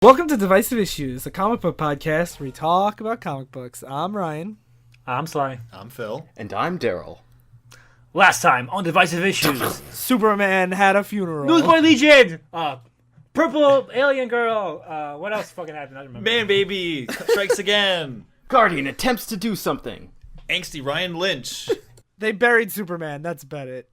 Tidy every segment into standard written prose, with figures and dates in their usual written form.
Welcome to Divisive Issues, a comic book podcast where we talk about comic books. I'm Ryan. I'm Sly. I'm Phil. And I'm Daryl. Last time on Divisive Issues, Superman had a funeral. Newsboy Legion, Purple Alien Girl, what else fucking happened? I don't remember. Man Baby strikes again. Guardian attempts to do something. Angsty Ryan Lynch. They buried Superman, that's about it.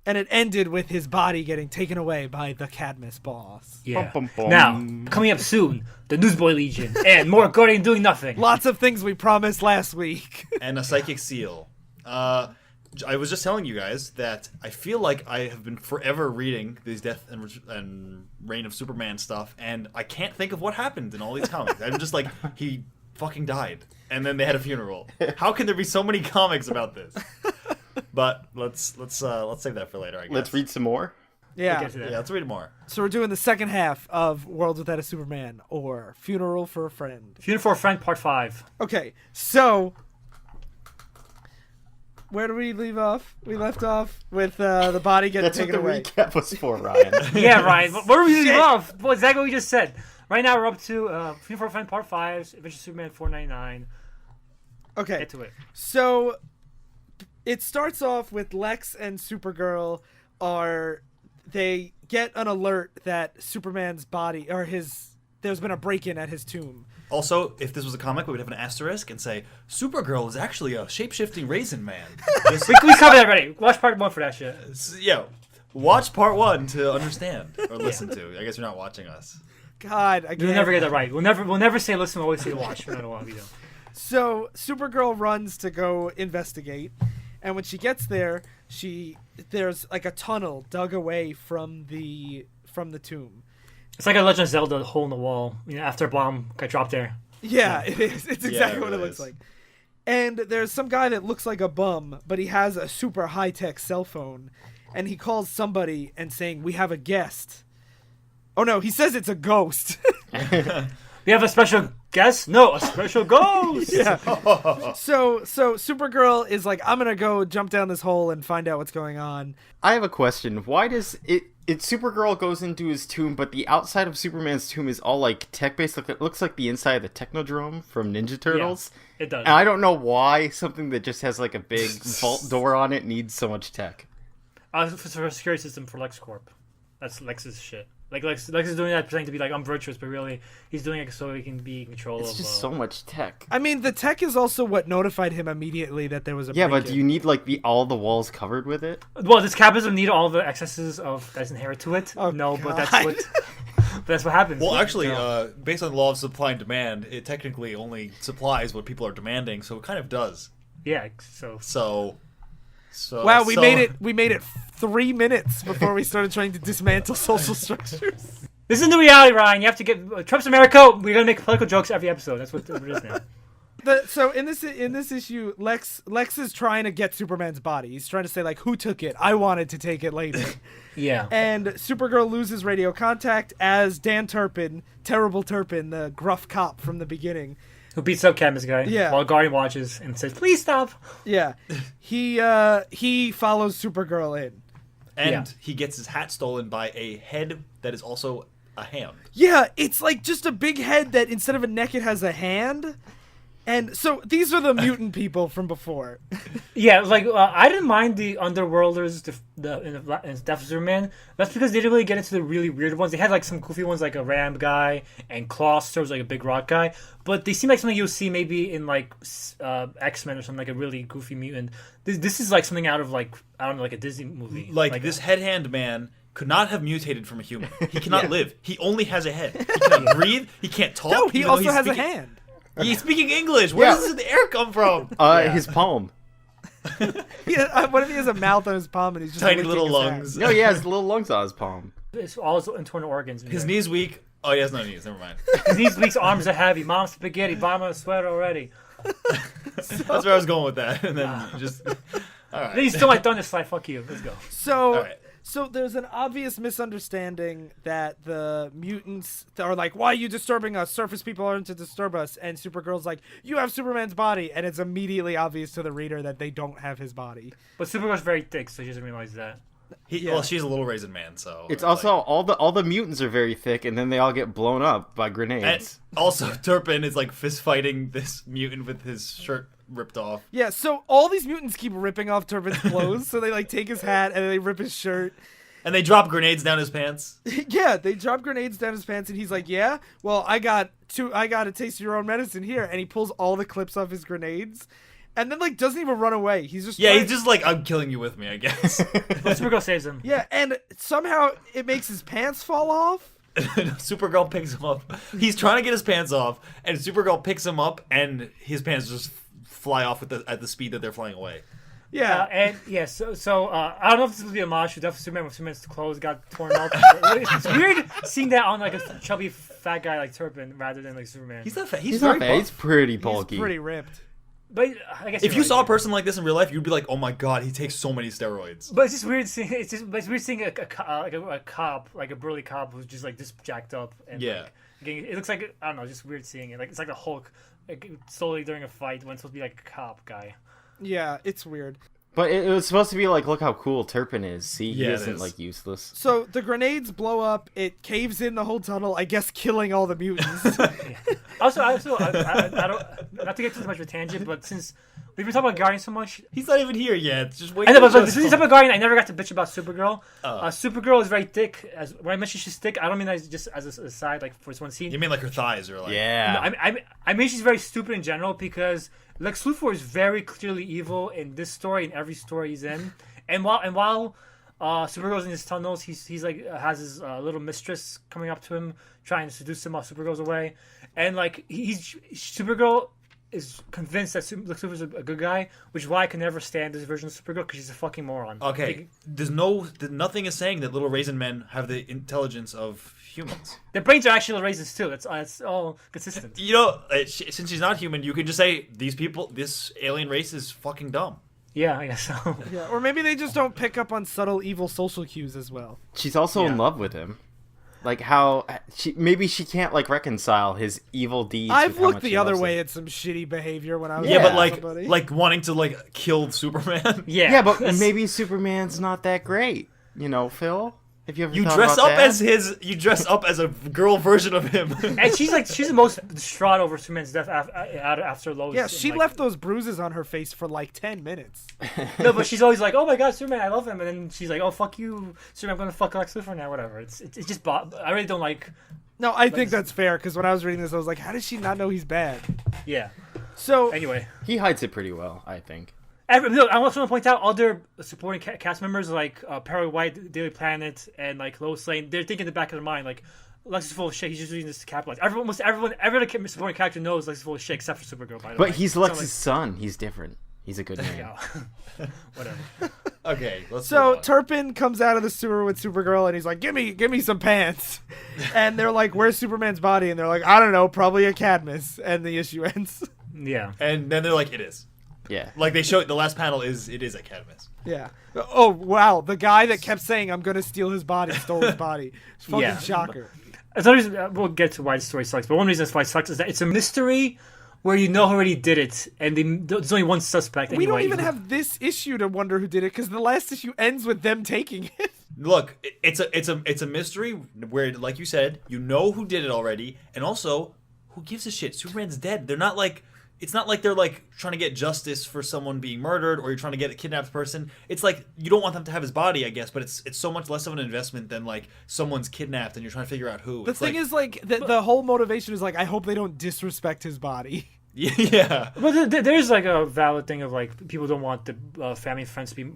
And it ended with his body getting taken away by the Cadmus boss. Yeah. Bum, bum, bum. Now, coming up soon, the Newsboy Legion, and more Guardian doing nothing. Lots of things we promised last week. And a psychic seal. I was just telling you guys that I feel like I have been forever reading these Death and Reign of Superman stuff, and I can't think of what happened in all these comics. I'm just like, he fucking died, and then they had a funeral. How can there be so many comics about this? But let's save that for later, I guess. Let's read some more. Yeah. Yeah, let's read more. So we're doing the second half of Worlds Without a Superman, or Funeral for a Friend. Funeral for a Friend, Part 5. Okay, so where do we leave off? We left off with the body getting That's what taken the away. recap was for, Ryan. Yeah, Ryan, what are we leaving off? Well, exactly what we just said. Right now we're up to Funeral for a Friend, Part 5, Adventure Superman 499. Okay, Get to it. so it starts off with Lex and Supergirl they get an alert that Superman's body, or there's been a break-in at his tomb. Also, if this was a comic, we would have an asterisk and say, Supergirl is actually a shape-shifting raisin man. We covered that already. Watch Part 1 for that shit. Yeah, watch part 1 to understand, or listen to. I guess you're not watching us. God, again. We'll never get that right. We'll never say listen, we'll always say watch. No matter what we do. So Supergirl runs to go investigate, and when she gets there, there's like a tunnel dug away from the tomb. It's like a Legend of Zelda hole in the wall. After a bomb got dropped there. Yeah, it is. It's exactly it what it really looks is. like. And there's some guy that looks like a bum, but he has a super high-tech cell phone, and he calls somebody and saying, "We have a guest." Oh no, he says it's a ghost. We have a special guest? No, a special ghost! Yeah. So Supergirl is like, I'm gonna go jump down this hole and find out what's going on. I have a question. Why does Supergirl goes into his tomb, but the outside of Superman's tomb is all like tech-based? It looks like the inside of the Technodrome from Ninja Turtles. It does. And I don't know why something that just has like a big vault door on it needs so much tech. For a security system for LexCorp. That's Lex's shit. Like Lex is doing that pretending to be like, I'm virtuous, but really he's doing it so he can be in control of... It's just so much tech. I mean, the tech is also what notified him immediately that there was a Yeah, but break-in. do you need like all the walls covered with it? Well, does capitalism need all the excesses that's inherent to it? Oh, no, but God. that's what happens. Well, actually, You know? based on the law of supply and demand, it technically only supplies what people are demanding, so it kind of does. Yeah, so... Wow, we made it 3 minutes before we started trying to dismantle social structures. This is the new reality, Ryan. You have to get... Trump's America, we're gonna make political jokes every episode. That's what it is now. So in this issue, Lex is trying to get Superman's body. He's trying to say, like, who took it? I wanted to take it later. Yeah. And Supergirl loses radio contact as Dan Turpin, Terrible Turpin, the gruff cop from the beginning. Who beats up Cadmus guy Yeah. while Guardian watches and says, please stop. Yeah. He follows Supergirl in. And he gets his hat stolen by a head that is also a hand. Yeah, it's like just a big head that instead of a neck, it has a hand. And so these are the mutant people from before. Yeah, like I didn't mind the Underworlders in Death of Superman. That's because they didn't really get into the really weird ones. They had like some goofy ones, like a Ram guy, and Clawster was like a big rock guy. But they seem like something you'll see maybe in like X-Men or something, like a really goofy mutant. This is like something out of like, I don't know, like a Disney movie. Like this head hand man could not have mutated from a human. He cannot live. He only has a head. He cannot breathe. He can't talk. No, he even though also he's has a speaking- hand. He's speaking English. Where does the air come from? His palm. What if he has a mouth on his palm and he's just Tiny licking little his lungs. No, he has little lungs on his palm. It's all his internal organs. His knees weak. Oh, he has no knees. Never mind. His knees, weak, arms are heavy. Mom's spaghetti. Bottom of the sweater already. That's where I was going with that. And then just... All right. Then you still like thunder slide. Fuck you. Let's go. So, All right. so there's an obvious misunderstanding that the mutants are like, why are you disturbing us? Surface people aren't to disturb us. And Supergirl's like, you have Superman's body. And it's immediately obvious to the reader that they don't have his body. But Supergirl's very thick, so she doesn't realize that. Well, she's a little Raisin Man, so It's also all the mutants are very thick, and then they all get blown up by And grenades. also, Turpin is like fist fighting this mutant with his shirt ripped off. Yeah, so all these mutants keep ripping off Turpin's clothes. So they like take his hat and then they rip his shirt. And they drop grenades down his pants. Yeah, they drop grenades down his pants and he's like, "Yeah, well, I got a taste of your own medicine here." And he pulls all the clips off his grenades. And then like doesn't even run away. He's just Yeah, he's just like, I'm killing you with me, I guess. But Supergirl saves him. Yeah, and somehow it makes his pants fall off. Supergirl picks him up. He's trying to get his pants off, and Supergirl picks him up, and his pants just fly off at the speed that they're flying away. Yeah. And yeah, so I don't know if this will be a homage to Death of Superman when Superman's clothes got torn up. It's weird seeing that on like a chubby fat guy like Turpin rather than like Superman. He's not fat. He's He's very not bad. buff. He's pretty He's bulky. pretty ripped. But I guess If you're you right. saw a person like this in real life, you'd be like, "Oh my god, he takes so many steroids." But it's just weird seeing it's weird seeing a cop, like a burly cop who's just like this jacked up and Yeah. like, it looks like I don't know, just weird seeing it. Like it's like the Hulk, like slowly during a fight when it's supposed to be like a cop guy. Yeah, it's weird. But it was supposed to be like, look how cool Turpin is. See, he Yeah, it isn't is. like useless. So the grenades blow up. It caves in the whole tunnel, I guess, killing all the mutants. Also, I don't not to get too much of a tangent, but since we've been talking about Guardian so much, He's not even here yet. Just wait. I know, but till this is about Guardian. I never got to bitch about Supergirl. Oh. Supergirl is very thick. When I mention she's thick, I don't mean that just as a aside, like for this one scene. You mean like her thighs are like? Yeah. No, I mean she's very stupid in general because Lex Luthor is very clearly evil in this story and every story he's in. And while Supergirl's in his tunnels, he's like has his little mistress coming up to him trying to seduce him while Supergirl's away, and like Supergirl is convinced that Lex Luthor's a good guy, which is why I can never stand this version of Supergirl because she's a fucking moron. Okay. Nothing is saying that little Raisin Men have the intelligence of humans. Their brains are actually raisins too. That's all consistent. You know, since she's not human, you can just say this alien race is fucking dumb. Yeah, I guess so. Yeah, or maybe they just don't pick up on subtle evil social cues as well. She's also in love with him. Like how maybe she can't like reconcile his evil deeds. I've with how looked much the she other loves way him. at some shitty behavior when I was Yeah, with but somebody. like wanting to like kill Superman. Yeah, Yeah, but maybe Superman's not that great. You know, Phil. Have you ever You thought dress about up that? you dress up as a girl version of him. and she's the most distraught over Superman's death after Lois. yeah, and, she like, left those bruises on her face for like 10 minutes. No, but she's always like, "Oh my God, Superman, I love him," and then she's like, "Oh fuck you, Superman, I'm gonna fuck Lex Luthor now, whatever." It's just I really don't like. No, I think that's fair because when I was reading this, I was like, how does she not know he's bad? Yeah. So Anyway, He hides it pretty well, I think. no, I also want to point out other supporting cast members like Perry White, Daily Planet, and like Lois Lane. They're thinking in the back of their mind like, Lex is full of shit. He's just using this to capitalize. Almost every other supporting character knows Lex is full of shit except for Supergirl. By the way, But he's So, Lex's son. He's different. He's a good man. yeah. Whatever. Okay, let's So move on. Turpin comes out of the sewer with Supergirl and he's like, give me some pants. And they're like, where's Superman's body? And they're like, I don't know, probably a Cadmus. And the issue ends. Yeah. And then they're like, it is. Yeah. Like they show the last panel is it is a Cadmus. Yeah. Oh, wow. The guy that kept saying, I'm going to steal his body, stole his body. It's fucking Yeah. shocker. Another reason, we'll get to why the story sucks, but one reason why it sucks is that it's a mystery where you know who already did it, and there's only one suspect. We don't anyway. even have this issue to wonder who did it because the last issue ends with them taking it. Look, it's a mystery where, like you said, you know who did it already, and also who gives a shit? Superman's dead. They're not like. It's not like they're like trying to get justice for someone being murdered or you're trying to get a kidnapped person. It's like you don't want them to have his body, I guess, but it's so much less of an investment than like someone's kidnapped and you're trying to figure out who. The thing is, like, the whole motivation is like, I hope they don't disrespect his body. yeah. But there's like a valid thing of like people don't want the family and friends to be,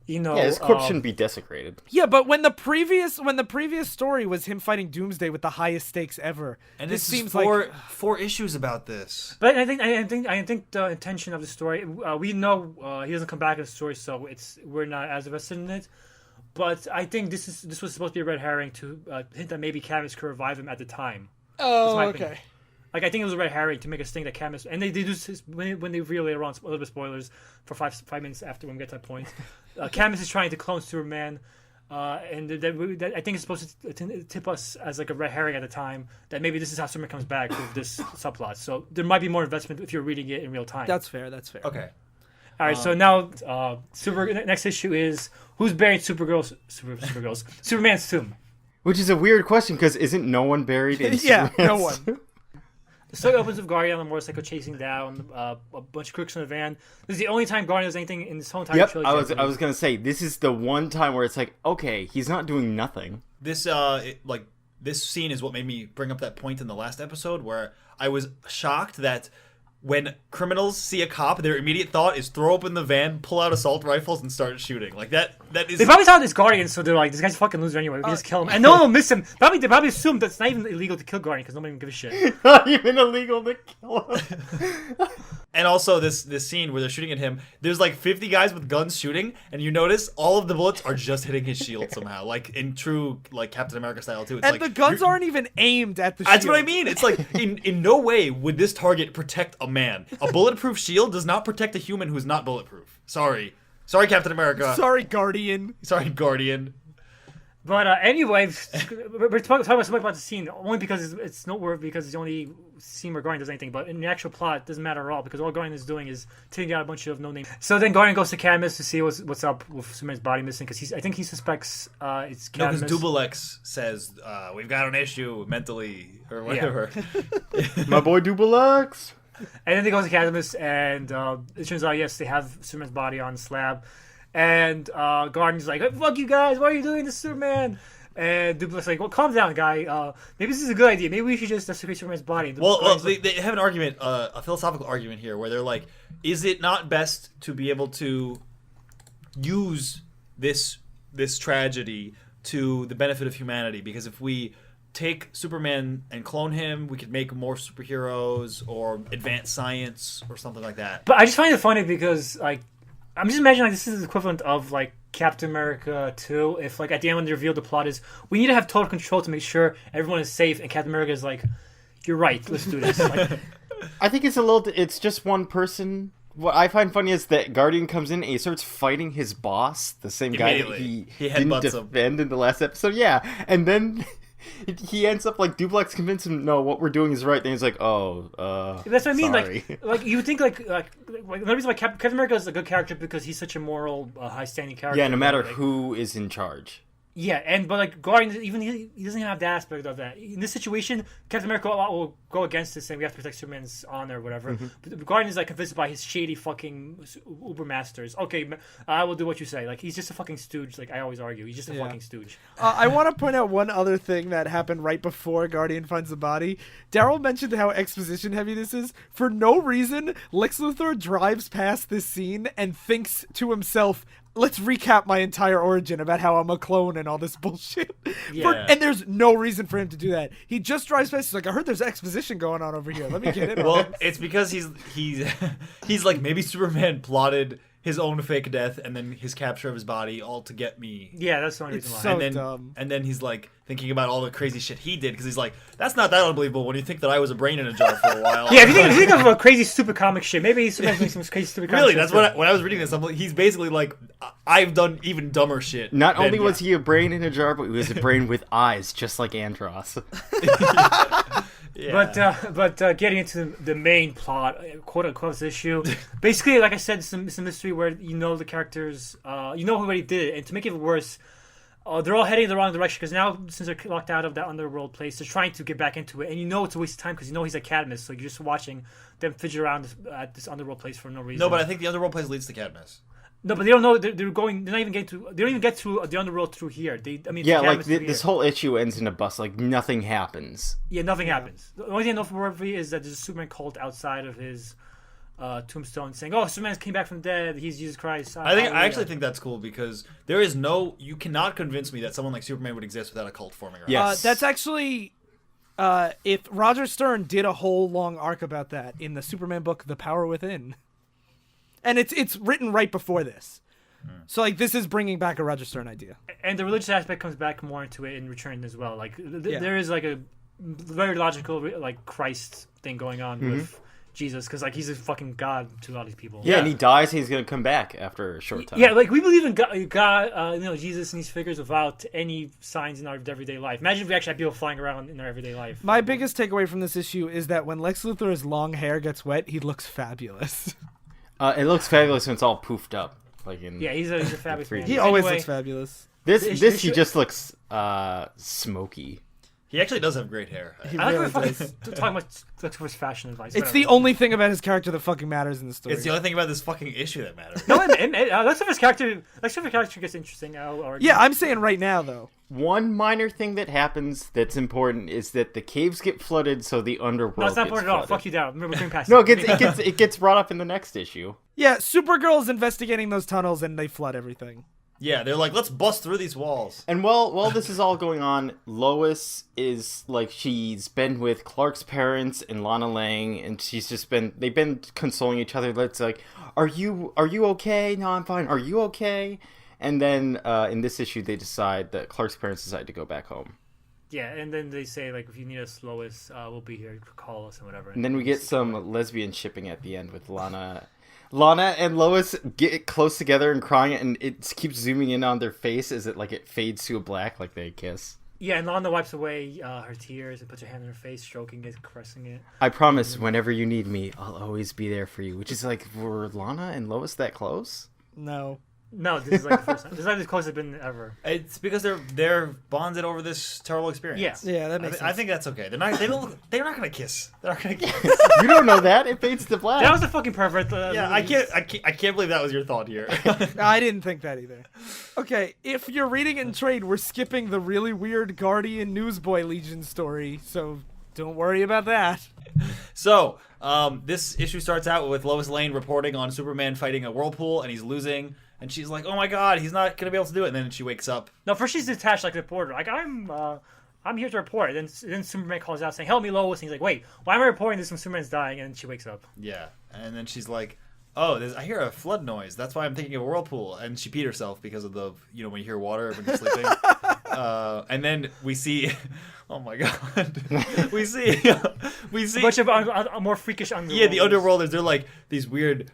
Yeah, his corpse shouldn't be desecrated. Yeah, but when the previous story was him fighting Doomsday with the highest stakes ever, And this this seems is four, like four issues about this. But I think the intention of the story, we know he doesn't come back in the story, so we're not as invested in it. But I think this was supposed to be a red herring to hint that maybe Cadmus could revive him at the time. oh, my okay. opinion. Like I think it was a red herring to make us think that Cadmus, and they do this when they reveal later on a little bit of spoilers for 5 minutes after when we get to that point. Cadmus is trying to clone Superman, and that I think it's supposed to tip us as like a red herring at the time that maybe this is how Superman comes back with this subplot. So there might be more investment if you're reading it in real time. That's fair. That's fair. Okay. All right, so now next issue is who's buried Superman's tomb. Which is a weird question because isn't no one buried in Yeah, Superman's no one. The story opens with Guardian on a motorcycle chasing down a bunch of crooks in a van. This is the only time Guardian does anything in this whole entire Yep, trilogy. I was gonna say this is the one time where it's like, okay, he's not doing nothing. This this scene is what made me bring up that point in the last episode where I was shocked that when criminals see a cop, their immediate thought is throw open the van, pull out assault rifles, and start shooting. Like that is. They probably saw this Guardian, so they're like, "This guy's a fucking loser anyway. We can just kill him." And no one will miss him. They probably assume that it's not even illegal to kill Guardian because nobody even gives a shit. Not even illegal to kill him. And also this scene where they're shooting at him, there's like 50 guys with guns shooting, and you notice all of the bullets are just hitting his shield somehow, like in true like Captain America style too. It's And like, the guns you're- aren't even aimed at the shield. That's what I mean. It's like in no way would this target protect a man. A bulletproof shield does not protect a human who's not bulletproof. Sorry, Captain America. Sorry, Guardian. Sorry, Guardian. But anyway, we're talking about the scene only because it's noteworthy because it's the only scene where Guardian does anything. But in the actual plot, it doesn't matter at all because all Guardian is doing is taking out a bunch of no-name. So then Guardian goes to Cadmus to see what's up with Superman's body missing because I think he suspects it's No, Cadmus. because Double X says we've got an issue mentally or whatever. My boy Double X. And then they go to Cadmus, and it turns out, yes, they have Superman's body on the slab. And Guardian's like, fuck you guys, why are you doing this, Superman? And Duplex like, well, calm down, guy. Maybe this is a good idea. Maybe we should just desecrate Superman's body. And Well, Guardian's they have an argument, a philosophical argument here, where they're like, is it not best to be able to use this tragedy to the benefit of humanity? Because if we take Superman and clone him, we could make more superheroes or advance science or something like that. But I just find it funny because, like, I'm just imagining like this is the equivalent of like Captain America 2. If like at the end when they reveal the plot is we need to have total control to make sure everyone is safe, and Captain America is like, "You're right, let's do this." Like, I think it's just one person. What I find funny is that Guardian comes in and he starts fighting his boss, the same guy that he didn't headbutts him. defend in the last episode. Yeah, and then he ends up like Duplex convinced him, no, what we're doing is right. Then he's like, that's what I mean. sorry. Like you would think like the reason why Captain America is a good character because he's such a moral, high-standing character. Yeah, no matter like, who is in charge. Yeah, but like Guardian, even he doesn't have that aspect of that. In this situation, Captain America will go against this, saying we have to protect Superman's honor or whatever. Mm-hmm. But Guardian is like convinced by his shady fucking Uber masters. Okay, I will do what you say. Like he's just a fucking stooge. Like I always argue, he's just a fucking stooge. I want to point out one other thing that happened right before Guardian finds the body. Daryl mentioned how exposition heavy this is. For no reason, Lex Luthor drives past this scene and thinks to himself, let's recap my entire origin about how I'm a clone and all this bullshit. Yeah. And there's no reason for him to do that. He just drives past. He's like, I heard there's exposition going on over here. Let me get in on Well, this." it's because he's like, maybe Superman plotted his own fake death and then his capture of his body all to get me. Yeah, that's the only It's reason why. so and then dumb. and then he's like thinking about all the crazy shit he did because he's like, that's not that unbelievable when you think that I was a brain in a jar for a while. Yeah, if you think of crazy, stupid comic shit, maybe Superman's doing some crazy, stupid comic Really, shit. that's too. when I was reading this. I'm like, he's basically like, I've done even dumber shit. Not than- only was he a brain in a jar, but he was a brain with eyes, just like Andros. Yeah. But getting into the main plot, quote unquote, this issue, basically, like I said, it's a mystery where you know the characters, you know who already did it, and to make it worse, they're all heading in the wrong direction because now since they're locked out of that underworld place, they're trying to get back into it, and you know it's a waste of time because you know he's a Cadmus, so you're just watching them fidget around at this underworld place for no reason. No, but I think the underworld place leads to Cadmus. No, but they don't know they're going. They're not even getting to. They don't even get to the underworld through here. Yeah, like Cadmus through this here. whole issue ends in a bus. Like nothing happens. Yeah, nothing happens. The only thing I know for Murphy is that there's a Superman cult outside of his tombstone saying, "Oh, Superman came back from the dead. He's Jesus Christ." I actually think that's cool because there is you cannot convince me that someone like Superman would exist without a cult forming around. Yes. That's actually, if Roger Stern did a whole long arc about that in the Superman book, The Power Within, and it's written right before this. So like this is bringing back a Roger Stern idea. And the religious aspect comes back more into it in Return as well. Like Yeah. there is like a very logical like Christ thing going on Mm-hmm. with Jesus because like he's a fucking god to a lot of these people. Yeah, and he dies, and he's gonna come back after a short time. Yeah, like we believe in God, Jesus and these figures without any signs in our everyday life. Imagine if we actually had people flying around in our everyday life. My biggest takeaway from this issue is that when Lex Luthor's long hair gets wet, he looks fabulous. It looks fabulous when it's all poofed up. Like in Yeah, he's a fabulous man. He always Anyway, looks fabulous. this he just looks smoky. He actually does have great hair. He I like really we're does. fucking talking about too much fashion advice. It's the only thing about his character that fucking matters in the story. It's the only thing about this fucking issue that matters. No, let's have his character. Let's have his character gets interesting. Yeah, I'm saying right now though. One minor thing that happens that's important is that the caves get flooded, so the underworld. No, it's not gets important at all. flooded. Fuck you down. We're going past. No, it gets brought up in the next issue. Yeah, Supergirl's investigating those tunnels and they flood everything. Yeah, they're like, let's bust through these walls. And while this is all going on, Lois is like she's been with Clark's parents and Lana Lang, and they've been consoling each other. It's like, are you okay? No, I'm fine. Are you okay? And then in this issue, that Clark's parents decide to go back home. Yeah, and then they say like, if you need us, Lois, we'll be here. Call us and whatever. And then we get some lesbian shipping at the end with Lana and Lois get close together and crying, and it keeps zooming in on their face as it fades to a black, like they kiss. Yeah, and Lana wipes away her tears and puts her hand on her face, stroking it, caressing it. I promise, whenever you need me, I'll always be there for you. Which is like, were Lana and Lois that close? No. No, this is like the first time. This is like the closest I've been ever. It's because they're bonded over this terrible experience. Yeah. Yeah, that makes sense. I think that's okay. They're not gonna kiss. They're not gonna kiss. You don't know that. It fades to black. That was a fucking pervert. Yeah, I can't believe that was your thought here. I didn't think that either. Okay, if you're reading in trade, we're skipping the really weird Guardian Newsboy Legion story, so don't worry about that. So, this issue starts out with Lois Lane reporting on Superman fighting a whirlpool, and he's losing. And she's like, "Oh my God, he's not gonna be able to do it." And then she wakes up. No, first she's detached like a reporter. Like I'm here to report. And then Superman calls out saying, "Help me, Lois." And he's like, "Wait, why am I reporting this when Superman's dying?" And she wakes up. Yeah, and then she's like, "Oh, I hear a flood noise. That's why I'm thinking of a whirlpool." And she peed herself because of the when you hear water when you're sleeping. And then we see, oh my God, we see A bunch of more freakish underworlders. Yeah, the underworlders. They're like these weird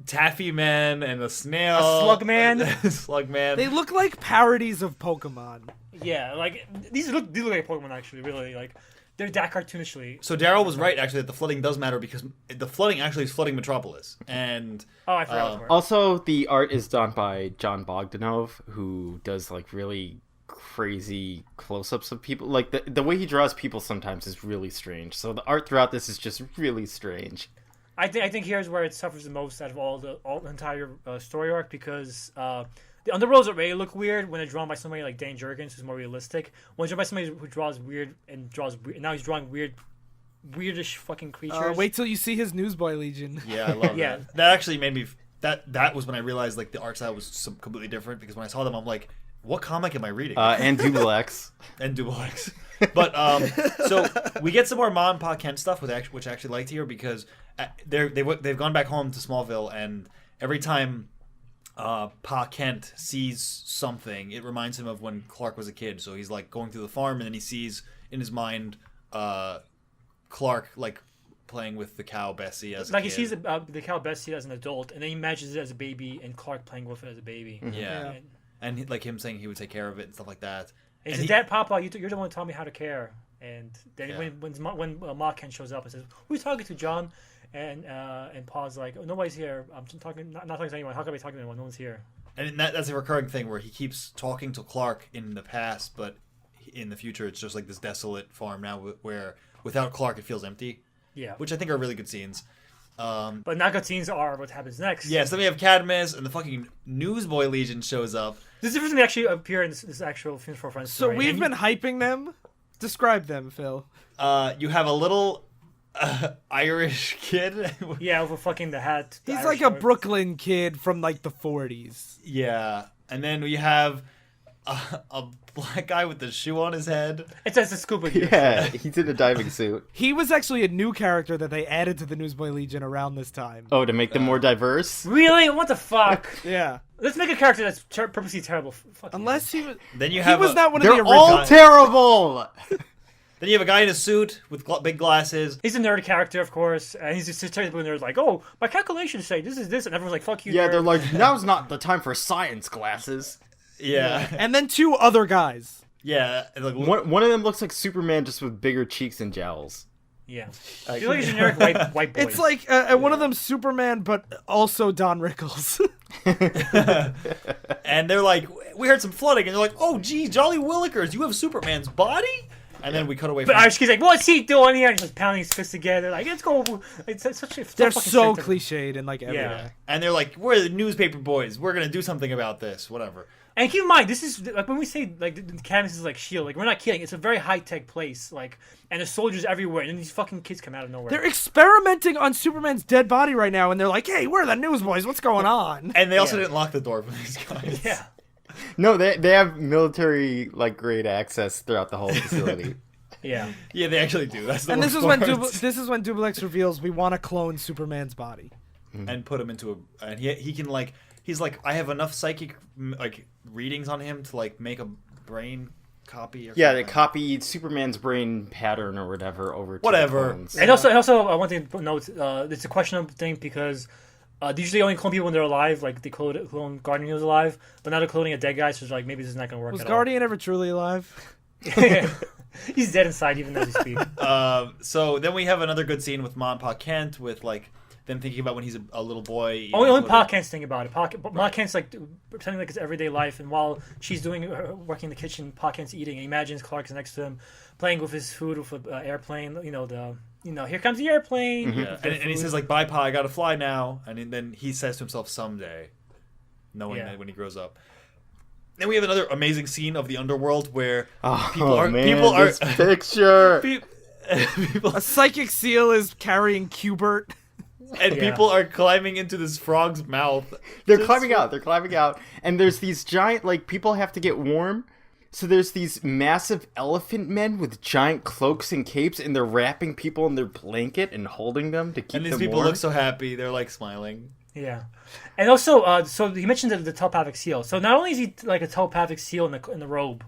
taffy men and a snail, A slug man. slug man. They look like parodies of Pokemon. Yeah, like these look like Pokemon actually. Really, like they're that cartoonishly. So Daryl was right actually that the flooding does matter because the flooding actually is flooding Metropolis. And Oh, I forgot. Part. Also, the art is done by John Bogdanov, who does like really crazy close-ups of people. Like the way he draws people sometimes is really strange. So the art throughout this is just really strange. I think here's where it suffers the most out of all the entire story arc because the underworlds already look weird when they're drawn by somebody like Dan Jurgens, who's more realistic. When it's drawn by somebody who draws weird and now he's drawing weirdish fucking creatures. Wait till you see his Newsboy Legion. yeah, I love Yeah. that. That actually made me. That was when I realized like the art style was completely different because when I saw them, I'm like, what comic am I reading? And Double X. And Double X. But so we get some more Mom and Pa Kent stuff, which I actually liked here because they've gone back home to Smallville, and every time Pa Kent sees something, it reminds him of when Clark was a kid. So he's like going through the farm, and then he sees in his mind Clark like playing with the cow Bessie as a like kid. he sees the cow Bessie as an adult, and then he imagines it as a baby, and Clark playing with it as a baby. Yeah. Yeah. And like him saying he would take care of it and stuff like that. And he And says, "Dad, Papa, you're the one who taught me how to care." And then Yeah. when Ma Kent shows up and says, "Who are you talking to, John?" And Pa's like, "Oh, nobody's here. I'm not talking to anyone. How can I be talking to anyone? No one's here." And that's a recurring thing where he keeps talking to Clark in the past, but in the future it's just like this desolate farm now where without Clark it feels empty, Yeah. which I think are really good scenes. But not good scenes are what happens next. Yeah, so then we have Cadmus, and the fucking Newsboy Legion shows up. This is the first time they actually appear in this actual Films for Friends So story. we've And been hyping them. Describe them, Phil. You have a little Irish kid. Yeah, over fucking the hat. the He's Irish like a boy. Brooklyn kid from like the 40s. Yeah, and then we have a black guy with the shoe on his head. It's a scuba gear. Yeah, he's in a diving suit. He was actually a new character that they added to the Newsboy Legion around this time. Oh, to make them more diverse? Really? What the fuck? Yeah. Let's make a character that's purposely terrible. Fuck Unless he was... Then you He have was not one of They're the original... all terrible! Then you have a guy in a suit with big glasses. He's a nerd character, of course, and he's just a terrible nerd. Like, oh, my calculations say this is this, and everyone's like, "Fuck you." Yeah, nerd. they're like, now's not the time for science glasses. Yeah, And then two other guys. yeah. Like, One of them looks like Superman just with bigger cheeks and jowls. Yeah. I- He's like a generic white boy. It's like one of them Superman, but also Don Rickles. And they're like, we heard some flooding, and they're like, oh, gee, Jolly Willikers, you have Superman's body? And then we cut away from But Archie's like, what's he doing here? And he's like pounding his fists together. Like, let's go. It's such a They're fucking so sick. cliched in like every Yeah. way. And they're like, we're the newspaper boys. We're going to do something about this. Whatever. And keep in mind, this is like when we say like the Cadmus is like Shield. Like we're not kidding. It's a very high tech place. Like, and there's soldiers everywhere, and then these fucking kids come out of nowhere. They're experimenting on Superman's dead body right now, and they're like, "Hey, we're the newsboys. What's going on?" And they also Yeah. didn't lock the door for these guys. yeah. No, they have military like grade access throughout the whole facility. Yeah. Yeah, they actually do. That's the And this worst is when part. Dublex reveals we want to clone Superman's body. And put him into a... And he can, like... He's like, I have enough psychic, like, readings on him to, like, make a brain copy or Yeah, they something. copied Superman's brain pattern or whatever over to Whatever. the clones. And also, I want to note, it's a questionable thing because they usually only clone people when they're alive. Like they clone Guardian when he was alive, but now they're cloning a dead guy. So it's like maybe this is not going to work. Was at Guardian ever truly alive? all. He's dead inside even as we speak. So then we have another good scene with Ma and Pa Kent with, like, them thinking about when he's a little boy. Only Pa Kent's thinking about it. Ma Kent's like pretending like it's everyday life, and while she's doing working in the kitchen, Pa Kent's eating. He imagines Clark's next to him, playing with his food with an airplane. Here comes the airplane. Yeah. And he says, like, bye, Pa, I gotta fly now. And then he says to himself, someday, knowing Yeah. that when he grows up. Then we have another amazing scene of the underworld where Oh, people are... man, people are this picture. people, A psychic seal is carrying Qbert. and Yeah. people are climbing into this frog's mouth. They're Just- climbing out. They're climbing out, and there's these giant like people have to get warm. So there's these massive elephant men with giant cloaks and capes, and they're wrapping people in their blanket and holding them to keep And these them people warm. look so happy. They're, like, smiling. Yeah, and also, so he mentioned the telepathic seal. So not only is he like a telepathic seal in the robe,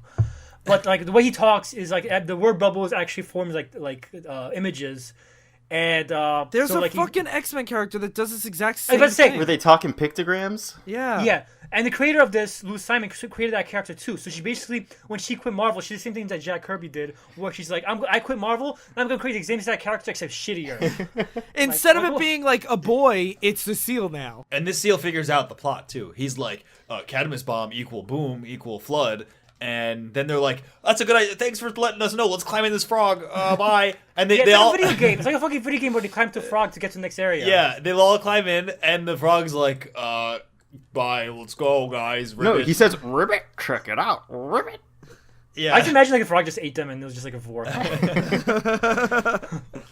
but like the way he talks is like the word bubbles actually forms like images, and There's so, a like, fucking X-Men character that does this exact I same was about to say, thing. Were they talking pictograms? Yeah. Yeah, and the creator of this, Lou Simon, created that character too. So she basically, when she quit Marvel, she did the same thing that Jack Kirby did, where she's like, I quit Marvel, and I'm going to create the same exact character except shittier. Instead of Like, it what- being like a boy, it's the seal now. And this seal figures out the plot, too. He's like, Cadmus bomb equal boom equal flood. And then they're like, that's a good idea. Thanks for letting us know. Let's climb in this frog. Bye. And Yeah, they it's like all... a video game. It's like a fucking video game where they climb to a frog to get to the next area. Yeah, they all climb in, and the frog's like, bye, let's go, guys. No, Ribbit. he says, "Ribbit, check it out, ribbit." Yeah. I can imagine like a frog just ate them and it was just like a vor.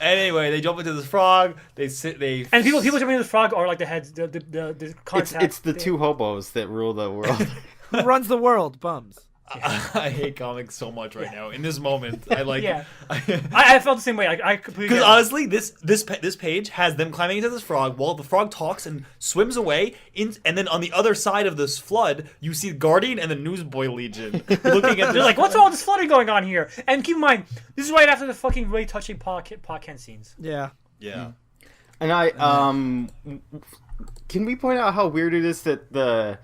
Anyway, they jump into this frog. They sit. They And people jumping into the frog are like the heads, the It's the two hobos that rule the world. Who runs the world? Bums. I hate comics so much right now. In this moment, I like. Yeah. I felt the same way. I completely. Because get it. honestly, this page has them climbing into this frog while the frog talks and swims away. And then on the other side of this flood, you see Guardian and the Newsboy Legion looking at. They're like, what's all this flooding going on here? And keep in mind, this is right after the fucking really touching Pa Kent scenes. Yeah. Yeah. And can we point out how weird it is that the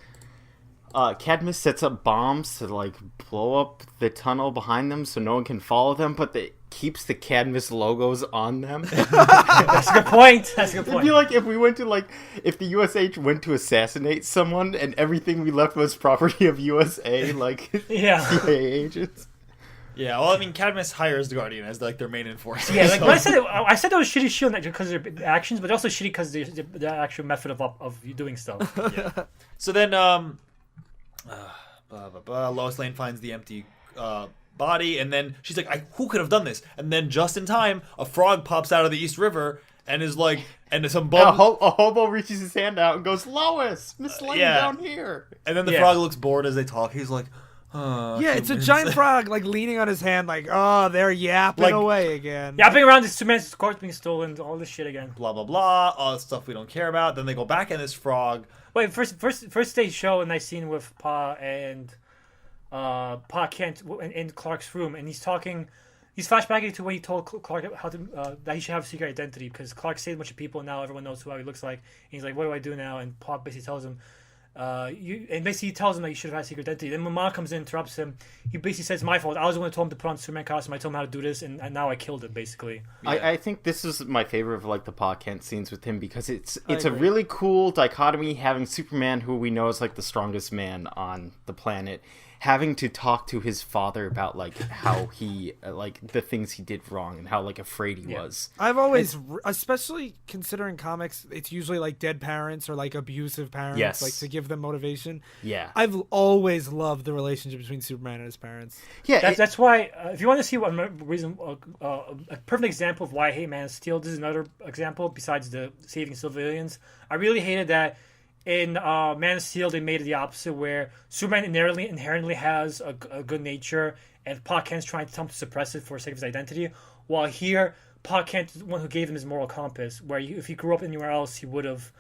Cadmus sets up bombs to like blow up the tunnel behind them so no one can follow them, but it keeps the Cadmus logos on them. That's a good point. That's a good It'd point. be like if we went to if the USH went to assassinate someone and everything we left was property of USA, like Yeah. CIA agents. Yeah. Well, I mean, Cadmus hires the Guardian as like their main enforcer. Yeah, like so- when I said that was shitty shield because of their actions, but also shitty because the actual method of doing stuff. So then, Lois Lane finds the empty body, and then she's like, "Who could have done this?" And then, just in time, a frog pops out of the East River and is like, and some A, bum. a hobo reaches his hand out and goes, "Lois, Miss Lane yeah. down here." And then the Yeah. frog looks bored as they talk. He's like, Yeah, it's a humans." giant frog like leaning on his hand, like, oh, they're yapping Like- away again. Yapping around this Superman's court being stolen, all this shit again. Blah blah blah, all the stuff we don't care about. Then they go back in this frog. Wait, first they show a nice scene with Pa and Pa Kent in Clark's room, and he's talking. He's flashbacking to when he told Clark how to that he should have a secret identity because Clark saved a bunch of people, and now everyone knows who he looks like. And he's like, "What do I do now?" And Pa basically tells him, and basically he tells him that you should have had a secret identity. Then when Ma comes in, interrupts him. He basically says, "My fault. I was the one who told him to put on the Superman costume. I told him how to do this, and now I killed him." Basically, I think this is my favorite of like the Pa Kent scenes with him because it's a agree. really cool dichotomy having Superman, who we know is like the strongest man on the planet, having to talk to his father about like how he like the things he did wrong and how like afraid he was. I've always, especially considering comics, it's usually like dead parents or like abusive parents, Yes. like to give them motivation. Yeah. I've always loved the relationship between Superman and his parents. Yeah, that's why. If you want to see what reason, a perfect example of why I hate Man of Steel. This is another example besides the saving civilians. I really hated that. In Man of Steel, they made it the opposite, where Superman inherently has a good nature, and Pa Kent's trying to tell him to suppress it for the sake of his identity. While here, Pa Kent is the one who gave him his moral compass, where if he grew up anywhere else, he would have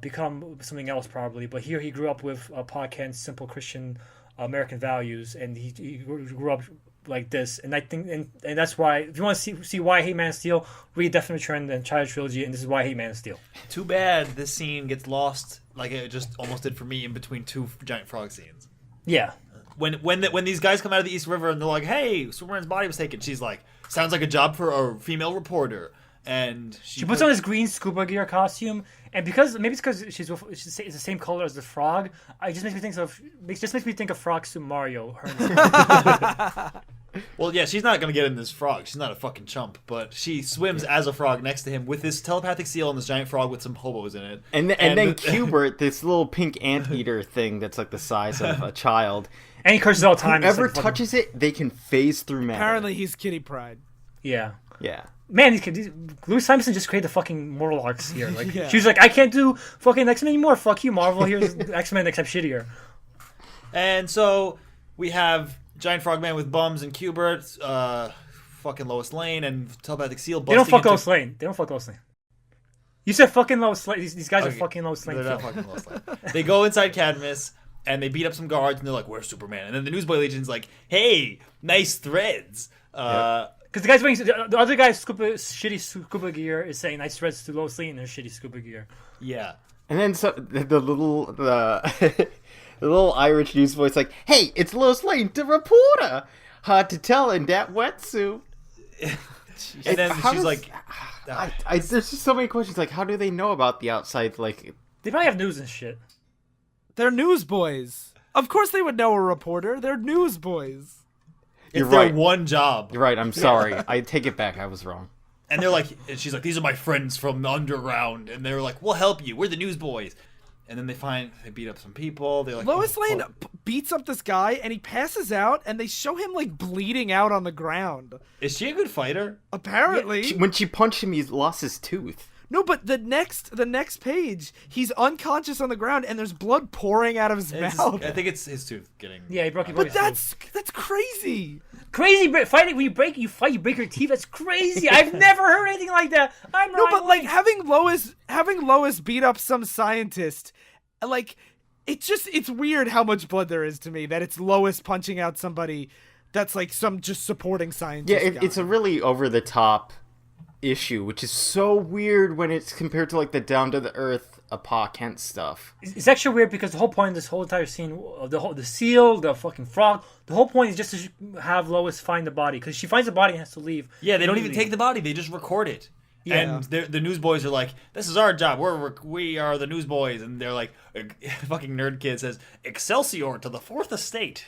become something else probably. But here, he grew up with Pa Kent's simple Christian American values, and he grew up like this. And I think, and that's why, if you want to see why I hate Man of Steel, read Definite Return and Childish Trilogy, and this is why I hate Man of Steel. Too bad this scene gets lost, like it just almost did for me, in between two giant frog scenes. Yeah. When these guys come out of the East River and they're like, "Hey, Superman's body was taken," she's like, "Sounds like a job for a female reporter." And She puts on this green scuba gear costume, and maybe it's because she's the same color as the frog. It just makes me think of Frog Super Mario. Well, yeah, she's not gonna get in this frog. She's not a fucking chump, but she swims as a frog next to him with this telepathic seal and this giant frog with some hobos in it. and then Cubert, this little pink anteater thing that's like the size of a child. And he curses all the time. Whoever It's like touches it, they can phase through matter. Apparently, he's Kitty Pride. yeah. Yeah. Man, Louis Simonson just created the fucking moral arcs here. Like Yeah. she was like, I can't do fucking X-Men anymore. Fuck you, Marvel. Here's X-Men except shittier. And so we have Giant Frogman with bums and Cubert, fucking Lois Lane and telepathic seal. They don't fuck Lois Lane. You said fucking Lois Lane. These guys are Okay. fucking Lois Lane. They're not fucking Lois Lane. They go inside Cadmus and they beat up some guards and they're like, "Where's Superman?" And then the Newsboy Legion's like, "Hey, nice threads." Because the guy's wearing the other guy's shitty scuba gear is saying nice threads to Lois Lane in her shitty scuba gear. Yeah. And then the little the little Irish newsboy's like, "Hey, it's Lois Lane, the reporter. Hard to tell in that wetsuit." And then How she's does- like, there's just so many questions. Like, how do they know about the outside? Like, They probably have news and shit. They're newsboys. Of course, they would know a reporter. They're newsboys. "It's You're their right. one job." you're right. I'm sorry. I take it back. I was wrong. And they're like, and she's like, "These are my friends from the underground," and they're like, "We'll help you. We're the Newsboys." And then they beat up some people. They're like, Lois "Oh, Lane fuck." beats up this guy, and he passes out, and they show him like bleeding out on the ground. Is she a good fighter? Apparently, When she punched him, he lost his tooth. no. But the next page, he's unconscious on the ground, and there's blood pouring out of his mouth. I think it's his tooth getting. Yeah, he broke But his tooth. that's crazy. Crazy fighting when you break you break your teeth. That's crazy. I've never heard anything like that. I'm No, not but like having Lois beat up some scientist, like it's weird how much blood there is to me that it's Lois punching out somebody that's like some just supporting scientist. Yeah, guy. it's a really over the top issue, which is so weird when it's compared to like the down to the earth Pa Kent stuff. It's actually weird because the whole point of this whole entire scene, the seal, the fucking frog, the whole point is just to have Lois find the body because she finds the body and has to leave. Yeah, they don't even immediately. take the body; they just record it. Yeah. And the Newsboys are like, "This is our job. We are the Newsboys," and they're like, "Fucking nerd kid says Excelsior to the Fourth Estate."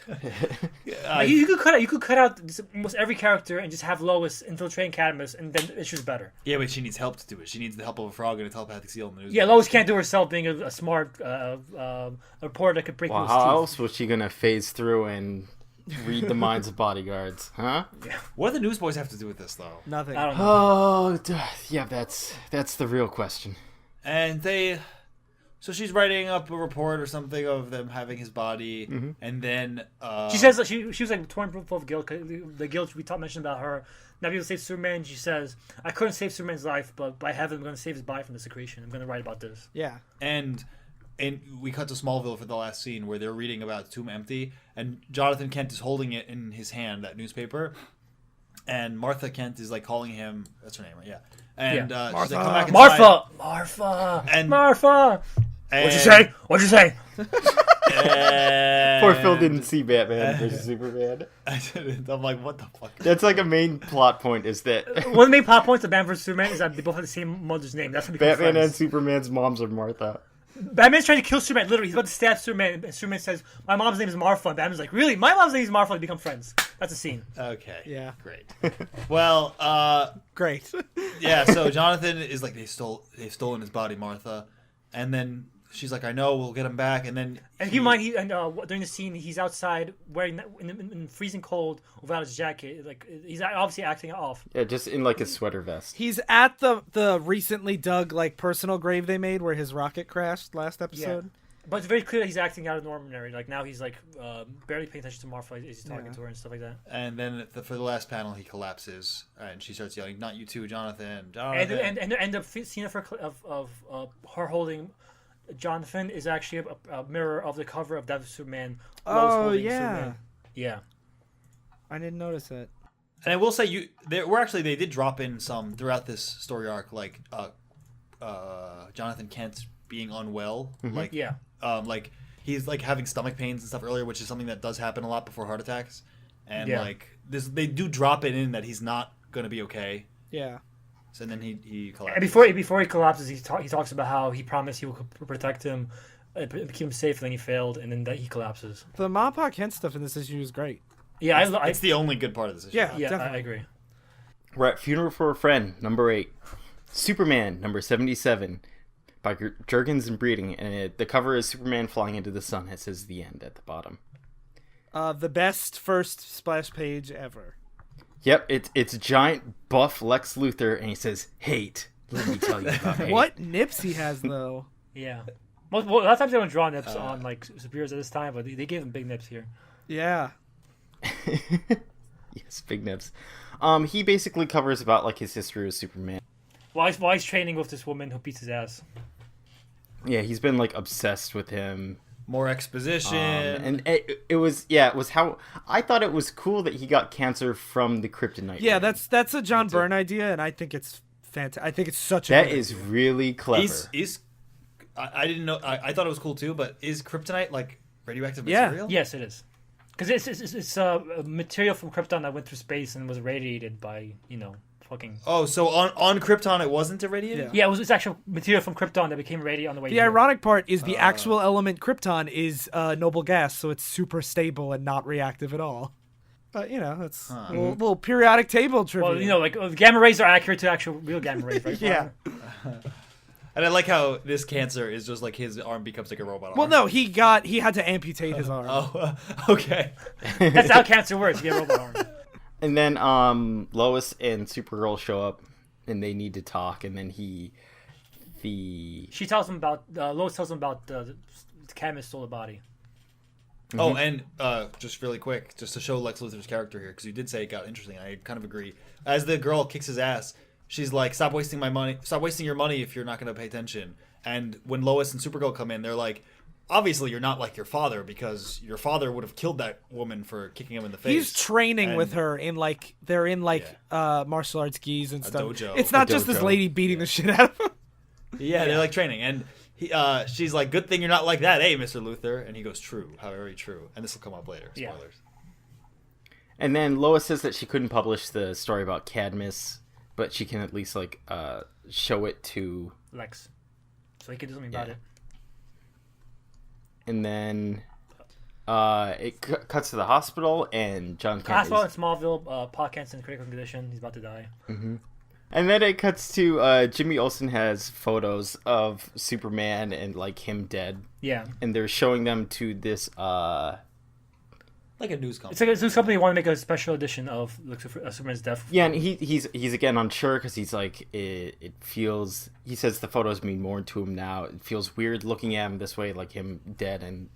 Like, you could cut out almost every character and just have Lois infiltrating Cadmus, and then the issue's better. Yeah, but she needs help to do it. She needs the help of a frog and a telepathic seal. And the Yeah, Lois can't do it herself, being a smart reporter that could break Well, those how teeth. else was she gonna phase through and read the minds of bodyguards? Huh? What do the Newsboys have to do with this, though? nothing. I don't know. Oh, yeah. That's the real question. And so she's writing up a report or something of them having his body, and then She says that she was like torn full of guilt. 'Cause the guilt we mentioned about her not being able to save Superman. She says, "I couldn't save Superman's life, but by heaven, I'm going to save his body from desecration. I'm going to write about this." Yeah. And we cut to Smallville for the last scene where they're reading about Tomb Empty, and Jonathan Kent is holding it in his hand, that newspaper, and Martha Kent is like calling him. That's her name, right? Yeah. And Yeah. she's like, "Come back inside." Martha. And- Martha. What'd you say? What'd you say? Poor Phil didn't see Batman versus Superman. I didn't. I'm like, what the fuck? That's like a main plot point is that One of the main plot points of Batman vs Superman is that they both have the same mother's name. That's how they become Batman and friends. Superman's moms are Martha. Batman's trying to kill Superman. Literally, he's about to stab Superman. And Superman says, "My mom's name is Martha." And Batman's like, "Really? My mom's name is Martha." They become friends. That's a scene. Okay. Yeah. Great. Well, Great. yeah. So Jonathan is like, they've stolen his body, Martha, and then she's like, I know, we'll get him back, and then And keep in mind, during the scene, he's outside wearing in freezing cold without his jacket. Like he's obviously acting it off. Yeah, just in like a sweater vest. He's at the recently dug like personal grave they made where his rocket crashed last episode. But it's very clear that he's acting out of the ordinary. Like now he's like barely paying attention to Martha as he's talking Yeah. to her and stuff like that. And then for the last panel, he collapses, and she starts yelling, "Not you too, Jonathan!" And Jonathan. and the scene of her holding Jonathan is actually a mirror of the cover of Divisive Superman. Lois Oh holding yeah, Superman. Yeah. I didn't notice it. And I will say, they did drop in some throughout this story arc, like Jonathan Kent being unwell, like he's like having stomach pains and stuff earlier, which is something that does happen a lot before heart attacks, and like this, they do drop it in that he's not gonna be okay. Yeah. So then he collapses. And before he collapses, he talks about how he promised he would protect him, keep him safe, and then he failed, and then that he collapses. The Mappa Kent stuff in this issue is great. Yeah, It's the only good part of this issue. Yeah, I definitely. agree. We're at Funeral for a Friend, number 8. Superman, number 77, by Jurgens and Breeding, and the cover is Superman flying into the sun. It says the end at the bottom. The best first splash page ever. Yep, it's a giant buff Lex Luthor, and he says, "Hate." Let me tell you about hate. What nips he has though. Yeah. Well, a lot of times they don't draw nips on like superheroes at this time, but they gave them big nips here. Yeah. Yes, big nips. He basically covers about like his history with Superman. While he's training with this woman who beats his ass. Yeah, he's been like obsessed with him. More exposition. And it was how I thought it was cool that he got cancer from the kryptonite. Yeah, ring. that's a John Byrne idea, and I think it's fantastic. I think it's such a That good is idea. really clever. I didn't know. I thought it was cool too. But is kryptonite like radioactive Yeah. material? Yes, it is. Because it's a material from Krypton that went through space and was radiated by fucking. Oh, so on Krypton it wasn't irradiated? Yeah, it's actual material from Krypton that became radiated on the way. The here. ironic part is the actual element krypton is noble gas, so it's super stable and not reactive at all. But it's a little periodic table trivia. Well, like gamma rays are accurate to actual real gamma rays, right? Yeah. And I like how this cancer is just like his arm becomes like a robot arm. Well, no, he had to amputate his arm. Oh, okay. That's how cancer works. You get a robot arm. And then Lois and Supergirl show up, and they need to talk. And then She tells him about Lois tells him about the chemist stole the body. Oh, and just really quick, just to show Lex Luthor's character here, because you did say it got interesting. I kind of agree. As the girl kicks his ass, she's like, "Stop wasting my money. Stop wasting your money if you're not going to pay attention." And when Lois and Supergirl come in, they're like, "Obviously, you're not like your father, because your father would have killed that woman for kicking him in the face." He's training And- with her in they're in martial arts gis and stuff. dojo. It's not A just this dojo. lady beating the shit out of him. Yeah, they're like training, and she's like, "Good thing you're not like that, eh, Mr. Luthor?" And he goes, "True, how very true." And this will come up later. Yeah. Spoilers. And then Lois says that she couldn't publish the story about Cadmus, but she can at least like show it to. Lex, so he can do something about Yeah. it. And then it cuts to the hospital, and John Kent Hospital in is, Smallville, Pa Kent's in critical condition. He's about to die. and then it cuts to Jimmy Olsen has photos of Superman and like him dead, Yeah, and they're showing them to this. Like a news company. it's like it's something want to make a special edition of Superman's death. Yeah, and he's again unsure because he's like it feels. He says the photos mean more to him now. It feels weird looking at him this way, like him dead. And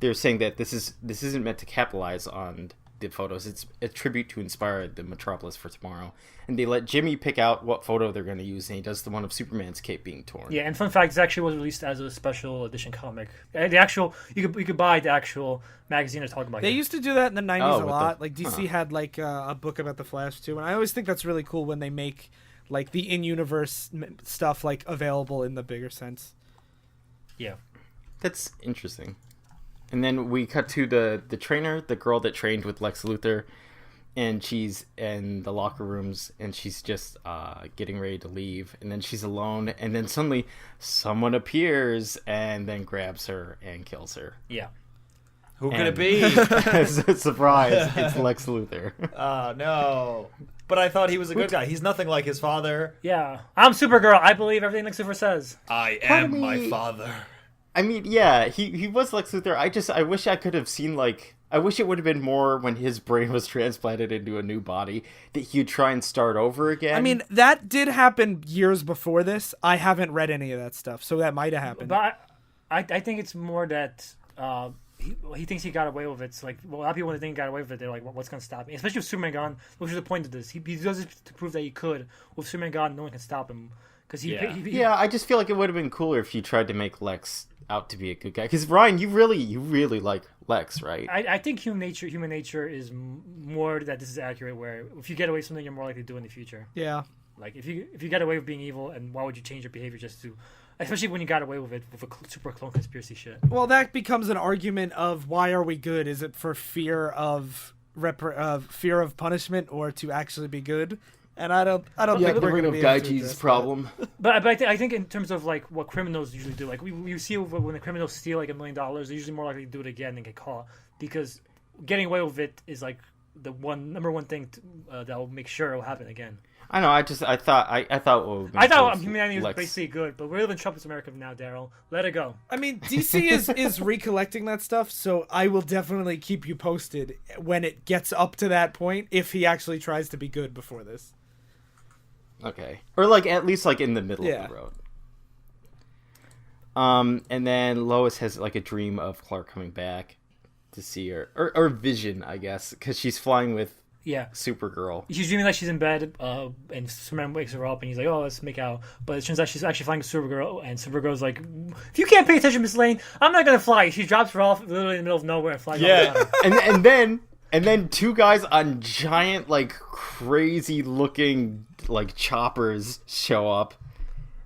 they're saying that this isn't meant to capitalize on the photos. It's a tribute to inspire the Metropolis for tomorrow. And they let Jimmy pick out what photo they're going to use, and he does the one of Superman's cape being torn. Yeah, and fun fact, it actually was released as a special edition comic. The actual you could buy the actual magazine they're talking about. They here. used to do that in the 90s Oh, a with the- lot. Like DC had like a book about the Flash too, and I always think that's really cool when they make like the in-universe stuff like available in the bigger sense. Yeah. That's interesting. And then we cut to the trainer, the girl that trained with Lex Luthor, and she's in the locker rooms, and she's just getting ready to leave, and then she's alone, and then suddenly someone appears and then grabs her and kills her. Yeah. Who could it be? Surprise! It's Lex Luthor. Oh, no. But I thought he was a good guy. He's nothing like his father. Yeah. I'm Supergirl. I believe everything Lex Luthor says. I Part am of my me- father. I mean, yeah, he was Lex Luthor. I wish I could have seen, like, I wish it would have been more when his brain was transplanted into a new body that he'd try and start over again. I mean, that did happen years before this. I haven't read any of that stuff, so that might have happened. But I think it's more that he thinks he got away with it. So, like, well, a lot of people, when they think he got away with it, they're like, what's going to stop me? Especially with Superman gone, which is the point of this. He does it to prove that he could. With Superman gone, no one can stop him. Because yeah, I just feel like it would have been cooler if you tried to make Lex out to be a good guy. Because Ryan, you really like Lex, right? I think human nature is more that this is accurate. Where if you get away with something, you're more likely to do it in the future. Yeah. Like if you get away with being evil, and why would you change your behavior just to, especially when you got away with it with a super clone conspiracy shit. Well, that becomes an argument of why are we good? Is it for fear of fear of punishment or to actually be good? And I don't Yeah, think the we're ring going to of be able to Gaiji's address problem. But I think in terms of like what criminals usually do, like you see when the criminals steal like $1 million, they're usually more likely to do it again and get caught because getting away with it is like the number one thing that will make sure it will happen again. I know. I thought humanity was basically good, but we live in Trump's America now, Daryl. Let it go. I mean, DC is recollecting that stuff, so I will definitely keep you posted when it gets up to that point if he actually tries to be good before this. Okay, or like at least like in the middle Yeah. of the road. And then Lois has like a dream of Clark coming back to see her, or Vision, I guess, because she's flying with Yeah. Supergirl. She's dreaming like she's in bed, and Superman wakes her up, and he's like, "Oh, let's make out." But it turns out she's actually flying with Supergirl, and Supergirl's like, "If you can't pay attention, Miss Lane, I'm not gonna fly." She drops her off literally in the middle of nowhere and flies. Yeah. Off the and then two guys on giant like crazy looking like choppers show up,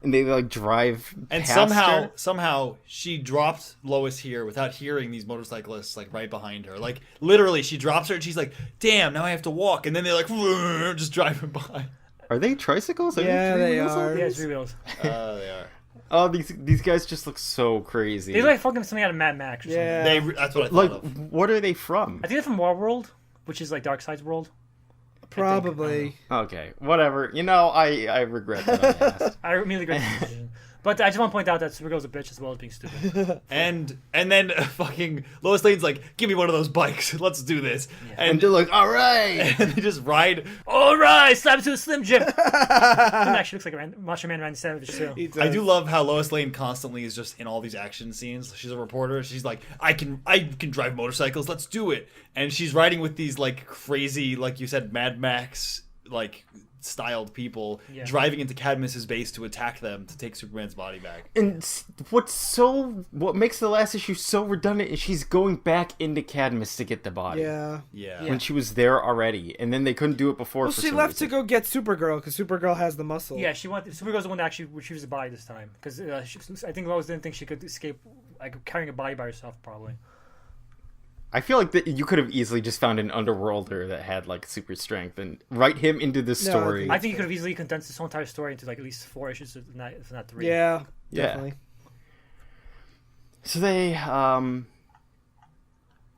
and they like drive And past her. somehow she dropped Lois here without hearing these motorcyclists like right behind her. Like literally, she drops her and she's like, "Damn, now I have to walk." And then they're like, just driving by. Are they tricycles? Yeah, they three-wheels on are. Yeah, these? it's 3 wheels. They are. Oh, these guys just look so crazy. They look like fucking something out of Mad Max. Or Yeah. That's what I thought like, of. what are they from? I think they're from Waterworld, which is like Darkseid's world. Probably. Okay, whatever. You know, I regret that I asked. I immediately got the decision. But I just want to point out that Supergirl's a bitch as well as being stupid. And then fucking Lois Lane's like, "Give me one of those bikes. Let's do this." And And, they're like, all right. and they just ride. All right, slap to a Slim Jim. Him actually looks like a Macho Man Randy Savage too. He does. I do love how Lois Lane constantly is just in all these action scenes. She's a reporter. She's like, I can drive motorcycles. Let's do it. And she's riding with these like crazy, like you said, Mad Max like styled people Yeah. driving into Cadmus's base to attack them to take Superman's body back. And what makes the last issue so redundant is she's going back into Cadmus to get the body. Yeah. Yeah. When she was there already, and then they couldn't do it before. Well, for she some left to reason. go get Supergirl because Supergirl has the muscle. Yeah, Supergirl's the one that actually retrieves the body this time because I think Lois didn't think she could escape like carrying a body by herself probably. I feel like that you could have easily just found an underworlder that had like super strength and write him into the story. I think you could have easily condensed this whole entire story into like at least 4 issues, if not 3. Yeah. Yeah. Definitely. So they,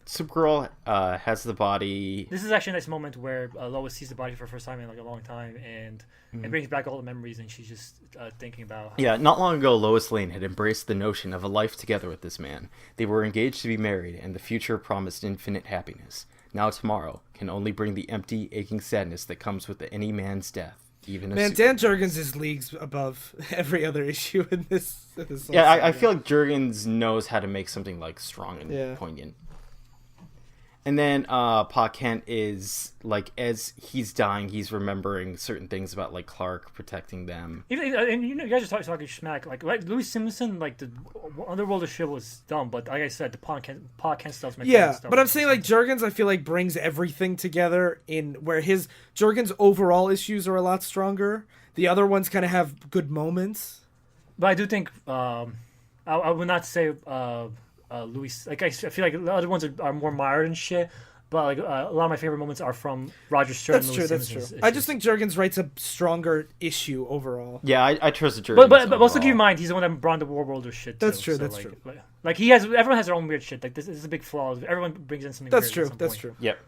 Supergirl has the body. This is actually a nice moment where Lois sees the body for the first time in like a long time, and it brings back all the memories, and she's just thinking about. Yeah, not long ago, Lois Lane had embraced the notion of a life together with this man. They were engaged to be married, and the future promised infinite happiness. Now tomorrow can only bring the empty, aching sadness that comes with any man's death. Even a Man, super- Dan Jurgens is leagues above every other issue in this. whole Yeah, I saga. feel like Jurgens knows how to make something like strong and poignant. And then Pa Kent is like, as he's dying, he's remembering certain things about like Clark protecting them. Even, and you guys are talking smack. Like Louis Simpson, like the Underworld shit was dumb, but like I said, the Pa Kent stuff's my favorite Yeah, stuff. but I'm saying like Jurgens, I feel like brings everything together in where his Jurgens' overall issues are a lot stronger. The other ones kind of have good moments. But I do think I would not say Louis. Like I feel like the other ones are more mired and shit. But like a lot of my favorite moments are from Roger Stern. That's and true. Louis That's Simmons' true. issues. I just think Jurgens writes a stronger issue overall. Yeah, I trust the jury. But also keep in mind he's the one that brought the War Worlder shit. Too, That's true. so, That's like, true. Like he has, everyone has their own weird shit. Like this is a big flaw. Everyone brings in something. That's weird true. At some That's point. true. Yep.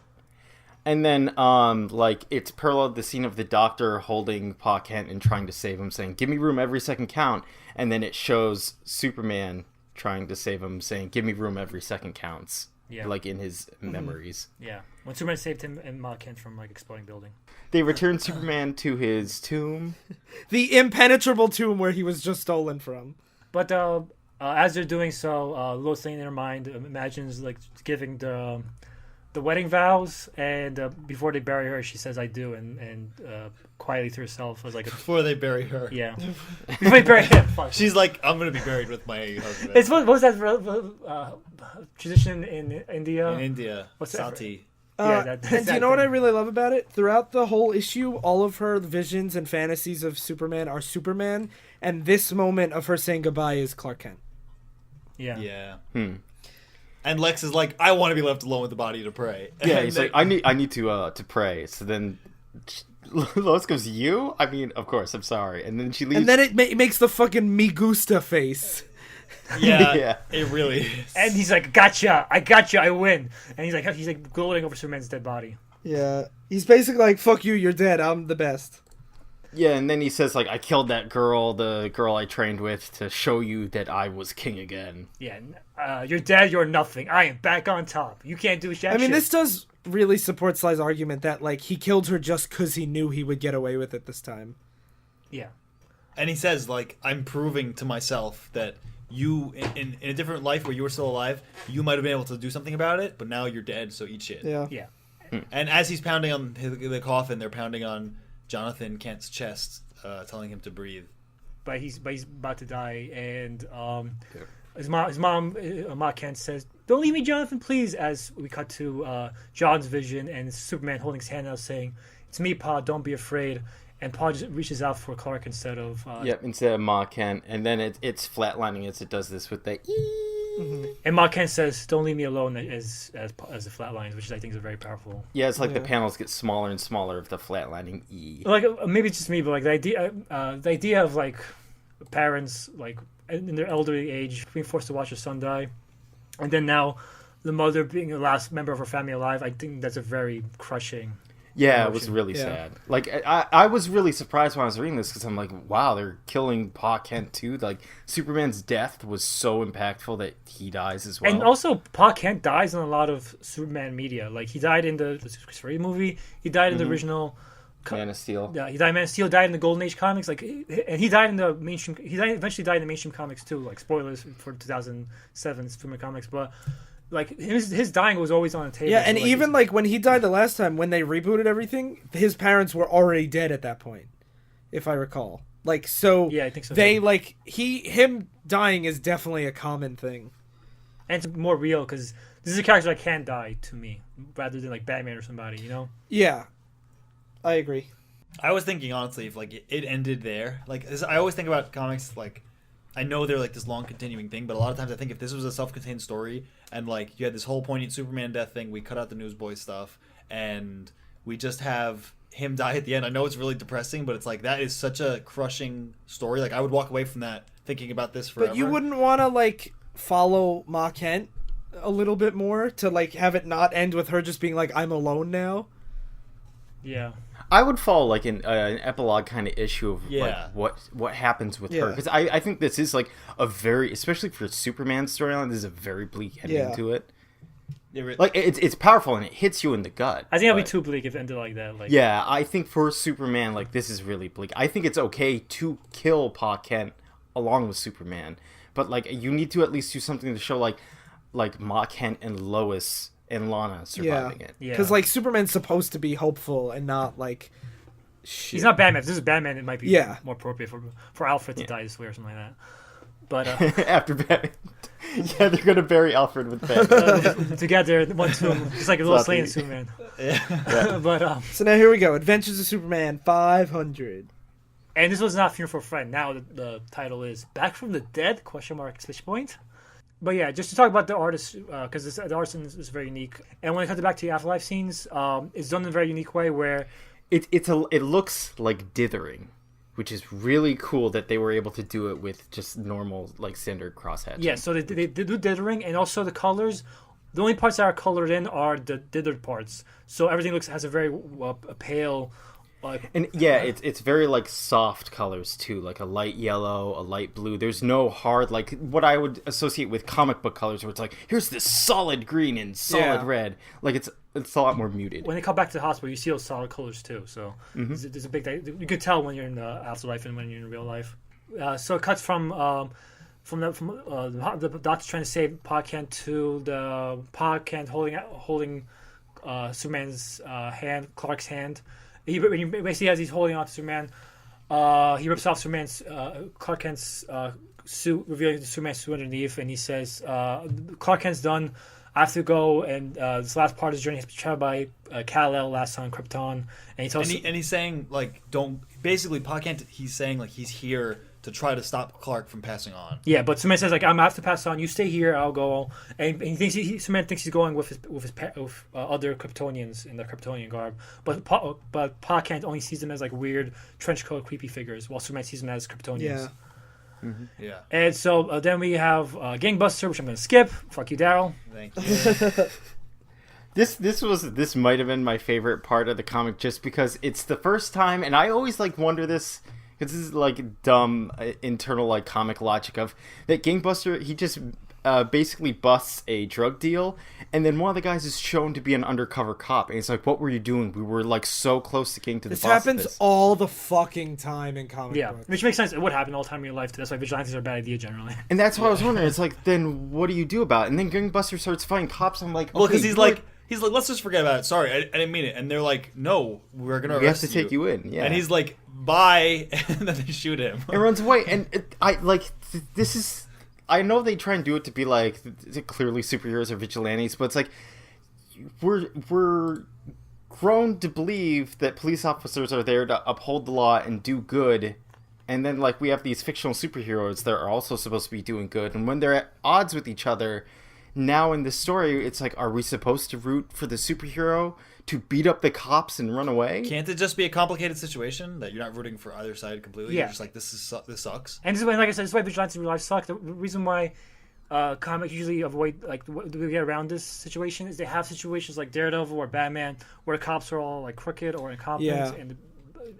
And then, like, it's parallel to the scene of the doctor holding Pa Kent and trying to save him, saying, "Give me room, every second count." And then it shows Superman trying to save him, saying, "Give me room, every second counts." Yeah. Like in his memories. Yeah, when Superman saved him and Ma Kent from like exploding building. They return Superman to his tomb. The impenetrable tomb where he was just stolen from. But as they're doing so, Lois Lane in her mind imagines like giving the wedding vows, and before they bury her, she says, "I do," and quietly to herself as like, Before they bury her. yeah, before they bury him. Fuck. She's like, I'm gonna be buried with my husband. It's what was that tradition in India? in India. What's that? Sati. Yeah, And do you know what I really love about it? Throughout the whole issue, all of her visions and fantasies of Superman are Superman, and this moment of her saying goodbye is Clark Kent. Yeah. Yeah. And Lex is like, I want to be left alone with the body to pray. Yeah, And he's then- like, I need to pray. So then Lois goes, "You? I mean, of course, I'm sorry." And then she leaves. And then it makes the fucking me gusta face. yeah, Yeah. it really is. And he's like, "Gotcha! I gotcha! I win!" And he's like gloating over Superman's dead body. Yeah. He's basically like, fuck you, you're dead, I'm the best. Yeah, and then he says, like, "I killed that girl, the girl I trained with, to show you that I was king again." Yeah, you're dead. You're nothing. I am back on top. You can't do shit. I mean, this does really support Sly's argument that, like, he killed her just because he knew he would get away with it this time. Yeah. And he says, like, I'm proving to myself that you, in a different life where you were still alive, you might have been able to do something about it, but now you're dead, so eat shit. Yeah. Yeah. And as he's pounding on the coffin, they're pounding on Jonathan Kent's chest, telling him to breathe. But he's about to die, and his mom, Ma Kent says, "Don't leave me, Jonathan, please." As we cut to John's vision and Superman holding his hand out, saying, "It's me, Pa. Don't be afraid." And Pa just reaches out for Clark instead of. Yep, instead of Ma Kent. And then it's flatlining as it does this with the And Ma Kent says, "Don't leave me alone," as the flat lines, which I think is a very powerful. Yeah, it's like the panels get smaller and smaller of the flatlining E. Like maybe it's just me, but like the idea of like parents like in their elderly age being forced to watch their son die, and then now the mother being the last member of her family alive, I think that's a very crushing. Yeah, it was emotion. really Yeah. sad. Like, I was really surprised when I was reading this because I'm like, wow, they're killing Pa Kent too. Like, Superman's death was so impactful that he dies as well. And also, Pa Kent dies in a lot of Superman media. Like he died in the Chris Reeve movie. He died in the original. Man of Steel. Yeah, he died in Man of Steel. Died in the Golden Age comics. Like, and he died in the mainstream. Eventually died in the mainstream comics too. Like spoilers for 2007 Superman comics, but. Like his dying was always on the table. Yeah, and so, even like when he died the last time, when they rebooted everything, his parents were already dead at that point, if I recall. Like, so Yeah, I think so, they too. like him dying is definitely a common thing. and it's more real because this is a character that can die to me rather than like Batman or somebody, you know. Yeah, I agree. I was thinking, honestly, if, like, it ended there. Like, I always think about comics, like, I know they're, like, this long continuing thing, but a lot of times I think if this was a self-contained story and, like, you had this whole poignant Superman death thing, we cut out the Newsboy stuff, and we just have him die at the end. I know it's really depressing, but it's like, that is such a crushing story. Like, I would walk away from that thinking about this forever. But you wouldn't want to like follow Ma Kent a little bit more to like have it not end with her just being like, I'm alone now. Yeah. I would follow like an epilogue kind of issue of Yeah. like what happens with her, Yeah. because I think this is like a very, especially for Superman storyline, this is a very bleak ending Yeah. to it. It Like, it's powerful and it hits you in the gut. I think that'd be but- too bleak if it ended like that. Like, Yeah, I think for Superman, like, this is really bleak. I think it's okay to kill Pa Kent along with Superman, but like you need to at least do something to show like Ma Kent and Lois and Lana surviving it. Yeah. Because like Superman's supposed to be hopeful and not like. Shit. He's not Batman. If this is Batman, it might be Yeah. more appropriate for Alfred to die this way or something like that. But After Batman, yeah, they're gonna bury Alfred with Batman. together, one tomb, just like a little Sloppy. Slane and Superman. But So now here we go. Adventures of Superman 500. And this was not Funeral for a Friend. Now the title is Back from the Dead? Question mark exclamation point. But yeah, just to talk about the artist, because the artist is very unique. And when it comes back to the afterlife scenes, it's done in a very unique way where it looks like dithering, which is really cool that they were able to do it with just normal like standard crosshatching. Yeah, so they do dithering, and also the colors. The only parts that are colored in are the dithered parts. So everything has a very a pale. And yeah, it's very like soft colors too, like a light yellow, a light blue. There's no hard like what I would associate with comic book colors, where it's like here's this solid green and solid red. Like it's a lot more muted. When they come back to the hospital, you see those solid colors too. So there's a big. You can tell when you're in the afterlife and when you're in real life. So it cuts from the doctor trying to save Pa Kent to the Pa Kent holding Superman's hand, Clark's hand. He basically, as he's holding on to Superman, he rips off Clark Kent's suit, revealing the Superman's suit underneath, and he says, "Clark Kent's done. I have to go, and this last part of his journey has been traveled by Kal-El last on Krypton." And he tells, and he's saying like, don't basically Pa Kent. He's saying like he's here to try to stop Clark from passing on. Yeah, but Superman says like, "I'm gonna have to pass on. You stay here. I'll go." And he thinks Superman thinks he's going with other Kryptonians in their Kryptonian garb, but Pa Kent only sees them as like weird trench coat creepy figures, while Superman sees them as Kryptonians. Yeah. Mm-hmm. Yeah. And so then we have Gangbuster, which I'm gonna skip. Fuck you, Daryl. Thank you. This might have been my favorite part of the comic, just because it's the first time, and I always like wonder this. Because this is like dumb internal like comic logic of that Gangbuster, he just basically busts a drug deal, and then one of the guys is shown to be an undercover cop, and it's like, what were you doing? We were like so close to getting to the This boss of happens this. all the fucking time in comic books. Which makes sense. It would happen all the time in your life. That's why vigilantes are a bad idea generally. And that's what I was wondering. It's like, then what do you do about it? And then Gangbuster starts fighting cops. I'm like, Well, because okay, he's like, let's just forget about it. Sorry, I didn't mean it. And they're like, no, we're gonna we have arrest to take you in. Yeah. And he's like, bye, and then they shoot him. It runs away, and this is. I know they try and do it to be like clearly superheroes or vigilantes, but it's like we're grown to believe that police officers are there to uphold the law and do good, and then like we have these fictional superheroes that are also supposed to be doing good, and when they're at odds with each other, now in this story, it's like, are we supposed to root for the superhero to beat up the cops and run away? Can't it just be a complicated situation that you're not rooting for either side completely? Yeah. You're just like, this sucks. And this is why, like I said, this is why vigilantes in real life suck. The reason why comics usually avoid, like, we get around this situation is they have situations like Daredevil or Batman where cops are all like crooked or incompetent, and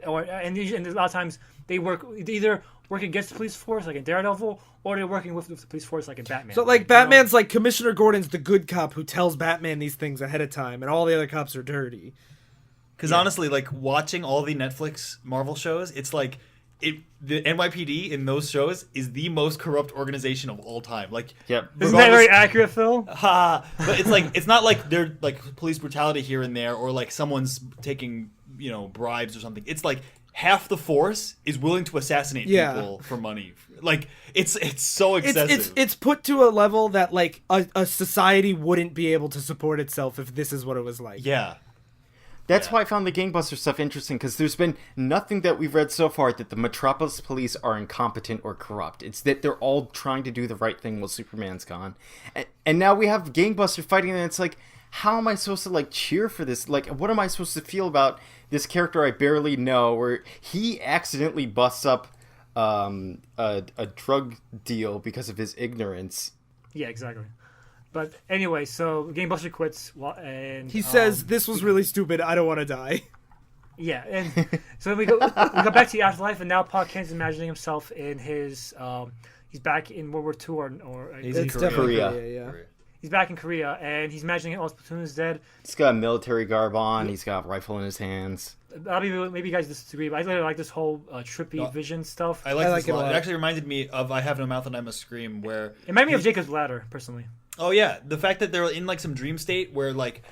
a lot of times they either work against the police force like in Daredevil, or they're working with the police force like in Batman. So like Batman's like Commissioner Gordon's the good cop who tells Batman these things ahead of time, and all the other cops are dirty. Because honestly, like watching all the Netflix Marvel shows, it's like the NYPD in those shows is the most corrupt organization of all time. Like, Yep. Isn't that very accurate, Phil? but it's like it's not like they're like police brutality here and there, or like someone's taking bribes or something. It's like half the force is willing to assassinate people for money. Like it's so excessive. It's put to a level that like a society wouldn't be able to support itself if this is what it was like. Yeah. That's why I found the Gangbuster stuff interesting, because there's been nothing that we've read so far that the Metropolis police are incompetent or corrupt. It's that they're all trying to do the right thing while Superman's gone. And now we have Gangbuster fighting, and it's like, how am I supposed to like cheer for this? Like, what am I supposed to feel about this character I barely know, where he accidentally busts up a drug deal because of his ignorance? Yeah, exactly. But anyway, so Gangbuster quits, and He says, "This was really stupid. I don't want to die." Yeah, and so then we go back to the afterlife, and now Pa Kent's imagining himself in his he's back in World War II, or He's in It's Korea. definitely Korea. Korea, yeah. he's back in Korea, and he's imagining all his platoon is dead. He's got a military garb on. He's got a rifle in his hands. Maybe you guys disagree, but I really like this whole trippy vision stuff. I like I this like it a a lot. lot. It actually reminded me of I Have No Mouth and I Must Scream, where It reminded me of Jacob's Ladder, personally. oh yeah, the fact that they're in like some dream state where like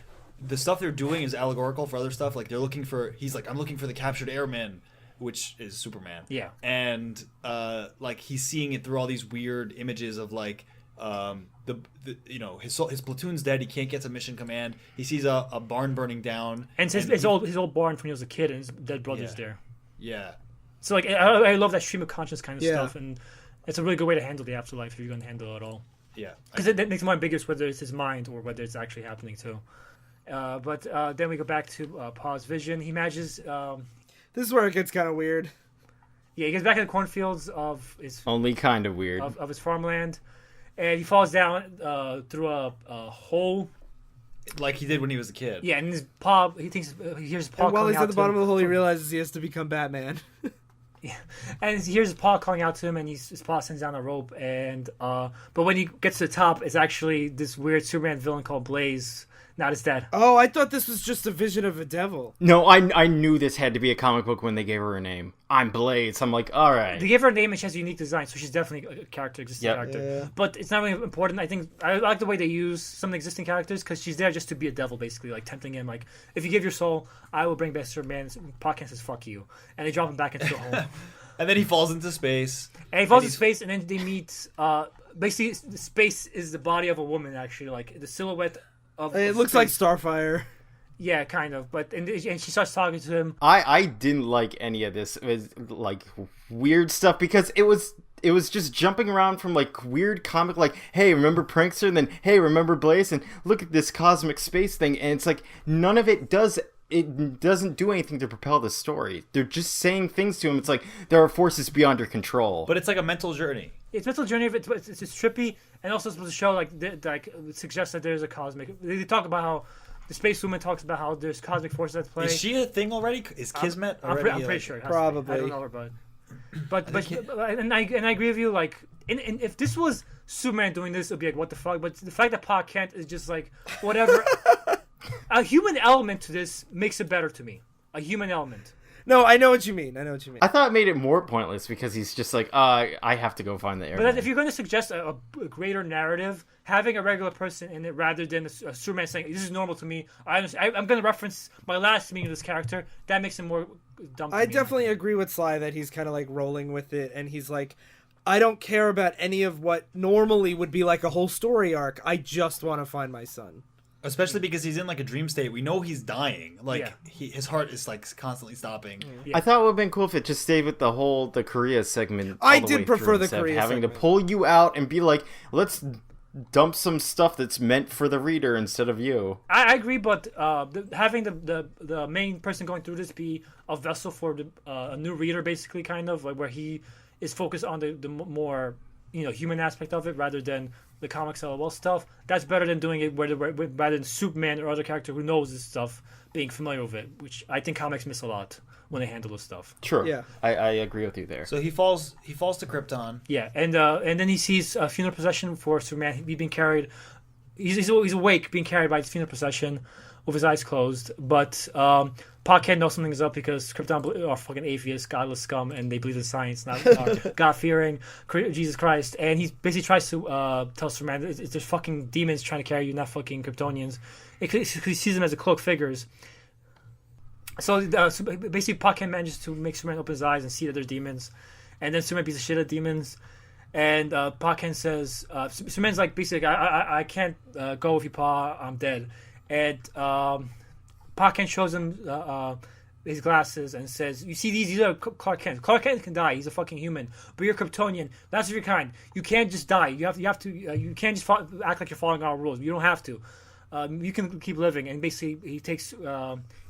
the stuff they're doing is allegorical for other stuff. Like he's like, I'm looking for the captured airman, which is Superman. Yeah. And like he's seeing it through all these weird images of like his platoon's dead. He can't get to mission command. He sees a barn burning down. And his old barn from when he was a kid, and his dead brother's there. Yeah. So like I love that stream of conscience kind of Yeah. stuff, and it's a really good way to handle the afterlife if you're going to handle it at all. Yeah. Because it makes it more ambiguous whether it's his mind or whether it's actually happening too. But then we go back to Pa's vision. He manages. This is where it gets kind of weird. Yeah, he gets back in the cornfields of his Only kind of weird. of his farmland, and he falls down through a hole. Like he did when he was a kid. Yeah, and his paw. He thinks he hears his paw. And while calling he's out at the to bottom him. of the hole, he realizes he has to become Batman. And he hears his paw calling out to him, and his paw sends down a rope. And but when he gets to the top, it's actually this weird Superman villain called Blaze. Not his dad. Oh, I thought this was just a vision of a devil. No, I knew this had to be a comic book when they gave her a name. I'm Blaze. I'm like, all right. They gave her a name and she has a unique design, so she's definitely a character, existing Yep. character. Yeah. But it's not really important. I think I like the way they use some of the existing characters because she's there just to be a devil, basically, like tempting him. Like, if you give your soul, I will bring back Superman. Podcast says "fuck you," and they drop him back into the hole. And then he falls into space. And he falls in he's- space, and then they meet. Basically, the space is the body of a woman, actually, like the silhouette of. It of looks like space. Starfire. Yeah, kind of. But and she starts talking to him. I didn't like any of this. It was like weird stuff because it was just jumping around from like weird comic, like, hey, remember Prankster, and then hey, remember Blaze, and look at this cosmic space thing, and it's like none of it doesn't do anything to propel the story. They're just saying things to him. It's like there are forces beyond your control. But it's like a mental journey. It's mental journey of it. It's trippy, and also supposed to show like it suggests that there's a cosmic. They talk about how the space woman talks about how there's cosmic forces at play. Is she a thing already? Is Kismet I'm already? pretty sure. It has to be. Probably. I don't know her, but and I agree with you. Like, and if this was Superman doing this, it'd be like, what the fuck? But the fact that Pa Kent is just like whatever. A human element to this makes it better to me. A human element. No, I know what you mean. I thought it made it more pointless because he's just like, I have to go find the air. But if you're going to suggest a greater narrative, having a regular person in it rather than a Superman saying, this is normal to me, I'm going to reference my last meeting of this character, that makes it more dumb to I me. definitely agree with Sly that he's kind of like rolling with it, and he's like, I don't care about any of what normally would be like a whole story arc. I just want to find my son. Especially because he's in like a dream state. We know he's dying. Like Yeah. his heart is like constantly stopping. Yeah. I thought it would have been cool if it just stayed with the Korea segment. I all the did way prefer through the instead of Korea having segment. to pull you out and be like, let's dump some stuff that's meant for the reader instead of you. I agree, but having the main person going through this be a vessel for a new reader, basically, kind of, like where he is focused on the more human aspect of it rather than the comics LOL stuff. That's better than doing it rather than Superman or other character who knows this stuff being familiar with it, which I think comics miss a lot when they handle this stuff. Sure. Yeah. I agree with you there. So he falls to Krypton. Yeah, and then he sees a funeral procession for Superman. He's being carried. He's awake, being carried by his funeral procession with his eyes closed. But Pa Kent knows something's up because Krypton are fucking atheists, godless scum, and they believe in science, not God-fearing Jesus Christ. And he basically tries to tell Superman it's there's fucking demons trying to carry you, not fucking Kryptonians. He sees them as the cloak figures. So basically, Pa Kent manages to make Superman open his eyes and see that they're demons. And then Superman beats the shit out of demons. And Pa Kent says, Superman's like, basically, I can't go with you, Pa, I'm dead. And Pa Kent shows him his glasses and says, you see these are Clark Kent. Clark Kent can die, he's a fucking human. But you're Kryptonian, that's of your kind. You can't just die. You have to you can't just act like you're following our rules. You don't have to. You can keep living. And basically,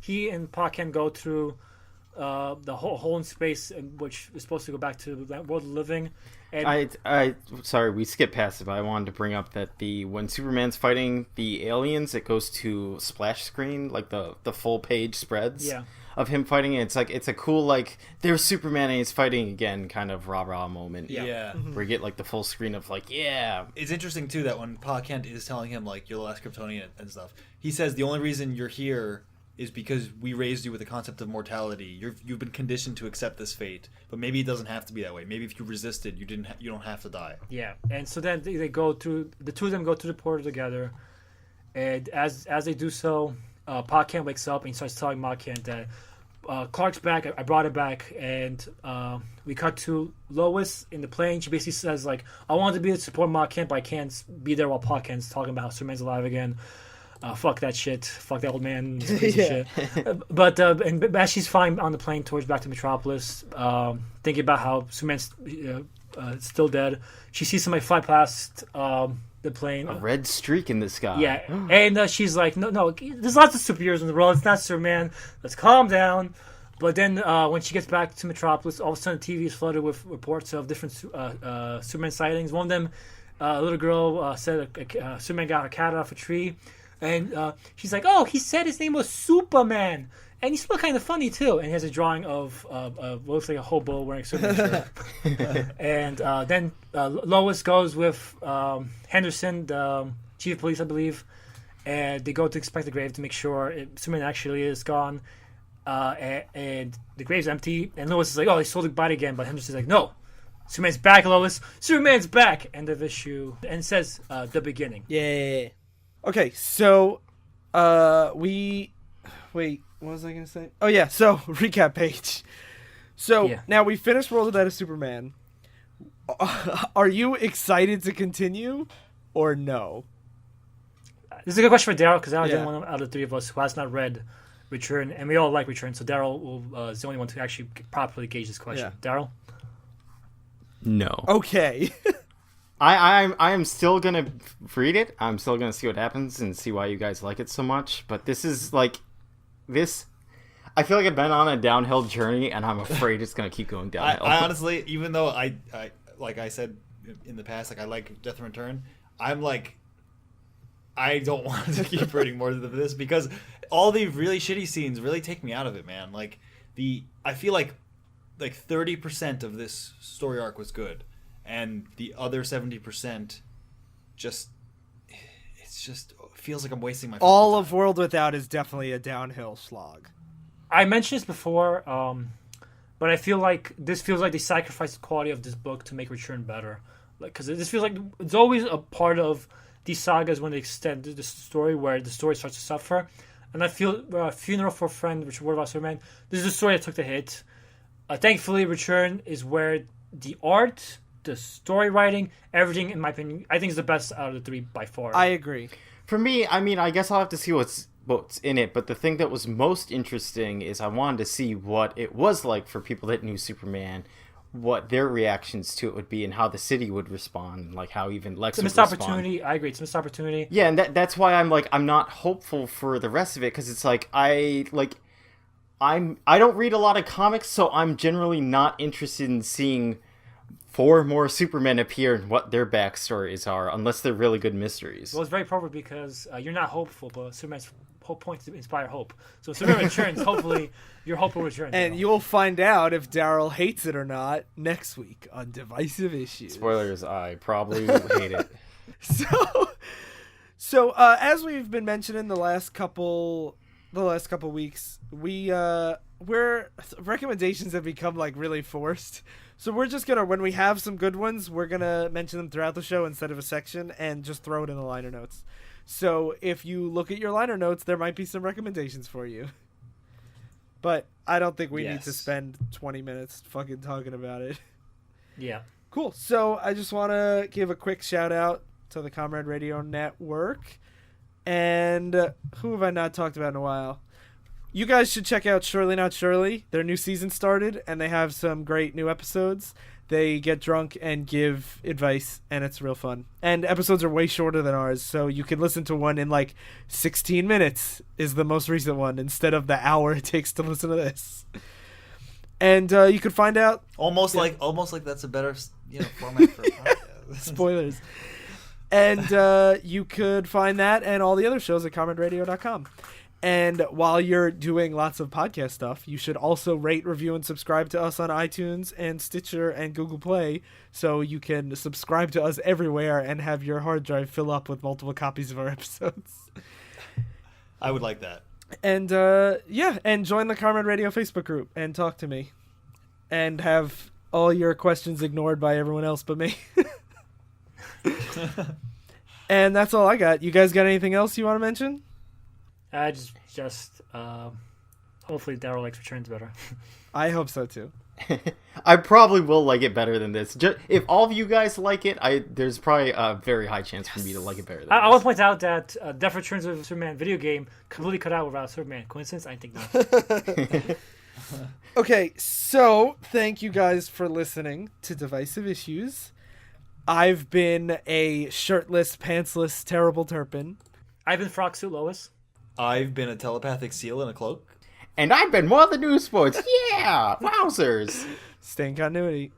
he and Pa Kent go through the whole hole in space, which is supposed to go back to that world of living. And I sorry, we skipped past it, but I wanted to bring up that when Superman's fighting the aliens, it goes to splash screen, like the full page spreads of him fighting it. It's a cool, like, there's Superman and he's fighting again kind of rah-rah moment. Yeah. Where you get like the full screen of like, yeah. It's interesting too that when Pa Kent is telling him like you're the last Kryptonian and stuff, he says the only reason you're here is because we raised you with the concept of mortality. You've been conditioned to accept this fate, but maybe it doesn't have to be that way. Maybe if you resisted, you don't have to die. Yeah, and so then they go through, the two of them go through the portal together, and as they do so, Pa Kent wakes up and he starts telling Ma Kent that Clark's back. I brought it back, and we cut to Lois in the plane. She basically says like, I wanted to be to support Ma Kent, but I can't be there while Pa Kent's talking about how Superman's alive again. fuck that shit, fuck that old man, he's a piece Yeah. of shit. But as she's flying on the plane towards back to Metropolis, thinking about how Superman's still dead, she sees somebody fly past the plane. A red streak in the sky. Yeah, and she's like, no, there's lots of superheroes in the world. It's not Superman. Let's calm down. But then when she gets back to Metropolis, all of a sudden TV is flooded with reports of different Superman sightings. One of them, a little girl said Superman got a cat off a tree. And she's like, oh, he said his name was Superman. And he's still kind of funny, too. And he has a drawing of what looks like a hobo wearing a Superman shirt. And then Lois goes with Henderson, the chief of police, I believe. And they go to inspect the grave to make sure Superman actually is gone. And the grave's empty. And Lois is like, oh, they stole the body again. But Henderson's like, no. Superman's back, Lois. Superman's back. End of issue. And it says the beginning. Yeah. Okay, so wait, what was I gonna say? Oh yeah, so recap page. So Yeah. now we finished World Without a Superman. Are you excited to continue or no? This is a good question for Daryl, because Daryl's the Yeah. only one out of the three of us who has not read Return, and we all like Return, so Daryl is the only one to actually properly gauge this question. Daryl? No. Okay. I am still gonna read it. I'm still gonna see what happens and see why you guys like it so much. But this is like this. I feel like I've been on a downhill journey, and I'm afraid it's gonna keep going downhill. I honestly, even though I like I said in the past, like I like Death and Return, I'm like, I don't want to keep reading more of this because all the really shitty scenes really take me out of it, man. Like I feel like 30% of this story arc was good, and the other 70% just feels like I'm wasting my All fucking of World Without is definitely a downhill slog. I mentioned this before, but I feel like this feels like they sacrificed the quality of this book to make Return better. Because this feels like it's always a part of these sagas when they extend the story where the story starts to suffer. And I feel Funeral for a Friend, which Word of Superman, this is the story that took the hit. Thankfully, Return is where the art, the story writing, everything, in my opinion, I think is the best out of the three by far. I agree. For me, I mean, I guess I'll have to see what's in it. But the thing that was most interesting is I wanted to see what it was like for people that knew Superman, what their reactions to it would be, and how the city would respond, like how even Lex it's a would missed respond. opportunity. I agree. It's a missed opportunity. Yeah, and that's why I'm not hopeful for the rest of it, because it's like I don't read a lot of comics, so I'm generally not interested in seeing 4 more Supermen appear and what their backstories are, unless they're really good mysteries. Well, it's very appropriate because you're not hopeful, but Superman's whole point is to inspire hope. So when Superman returns, hopefully your hope will return. And you'll find out if Daryl hates it or not next week on Divisive Issues. Spoilers, I probably hate it. So as we've been mentioning the last couple weeks, we're recommendations have become like really forced. So we're just gonna, when we have some good ones, we're gonna mention them throughout the show instead of a section and just throw it in the liner notes. So if you look at your liner notes, there might be some recommendations for you. But I don't think we need to spend 20 minutes fucking talking about it. Yeah. Cool. So I just want to give a quick shout out to the Comrade Radio Network. And who have I not talked about in a while? You guys should check out Surely Not Surely. Their new season started, and they have some great new episodes. They get drunk and give advice, and it's real fun. And episodes are way shorter than ours, so you can listen to one in like 16 minutes is the most recent one, instead of the hour it takes to listen to this. And you could find out... almost like that's a better format for a podcast. Spoilers. And you could find that and all the other shows at comradradio.com. And while you're doing lots of podcast stuff, you should also rate, review, and subscribe to us on iTunes and Stitcher and Google Play, so you can subscribe to us everywhere and have your hard drive fill up with multiple copies of our episodes. I would like that. And and join the Comrade Radio Facebook group and talk to me. And have all your questions ignored by everyone else but me. And that's all I got. You guys got anything else you want to mention? Just Hopefully Daryl likes Returns better. I hope so too. I probably will like it better than this. If all of you guys like it, there's probably a very high chance for me to like it better than I want this. to point out that Death Returns of Superman video game completely cut out without Superman. Coincidence? I think not. Okay, so thank you guys for listening to Divisive Issues. I've been a shirtless, pantsless, terrible Turpin. I've been Frog Suit Lois. I've been a telepathic seal in a cloak. And I've been more than news sports. Yeah, wowzers. Stay in continuity.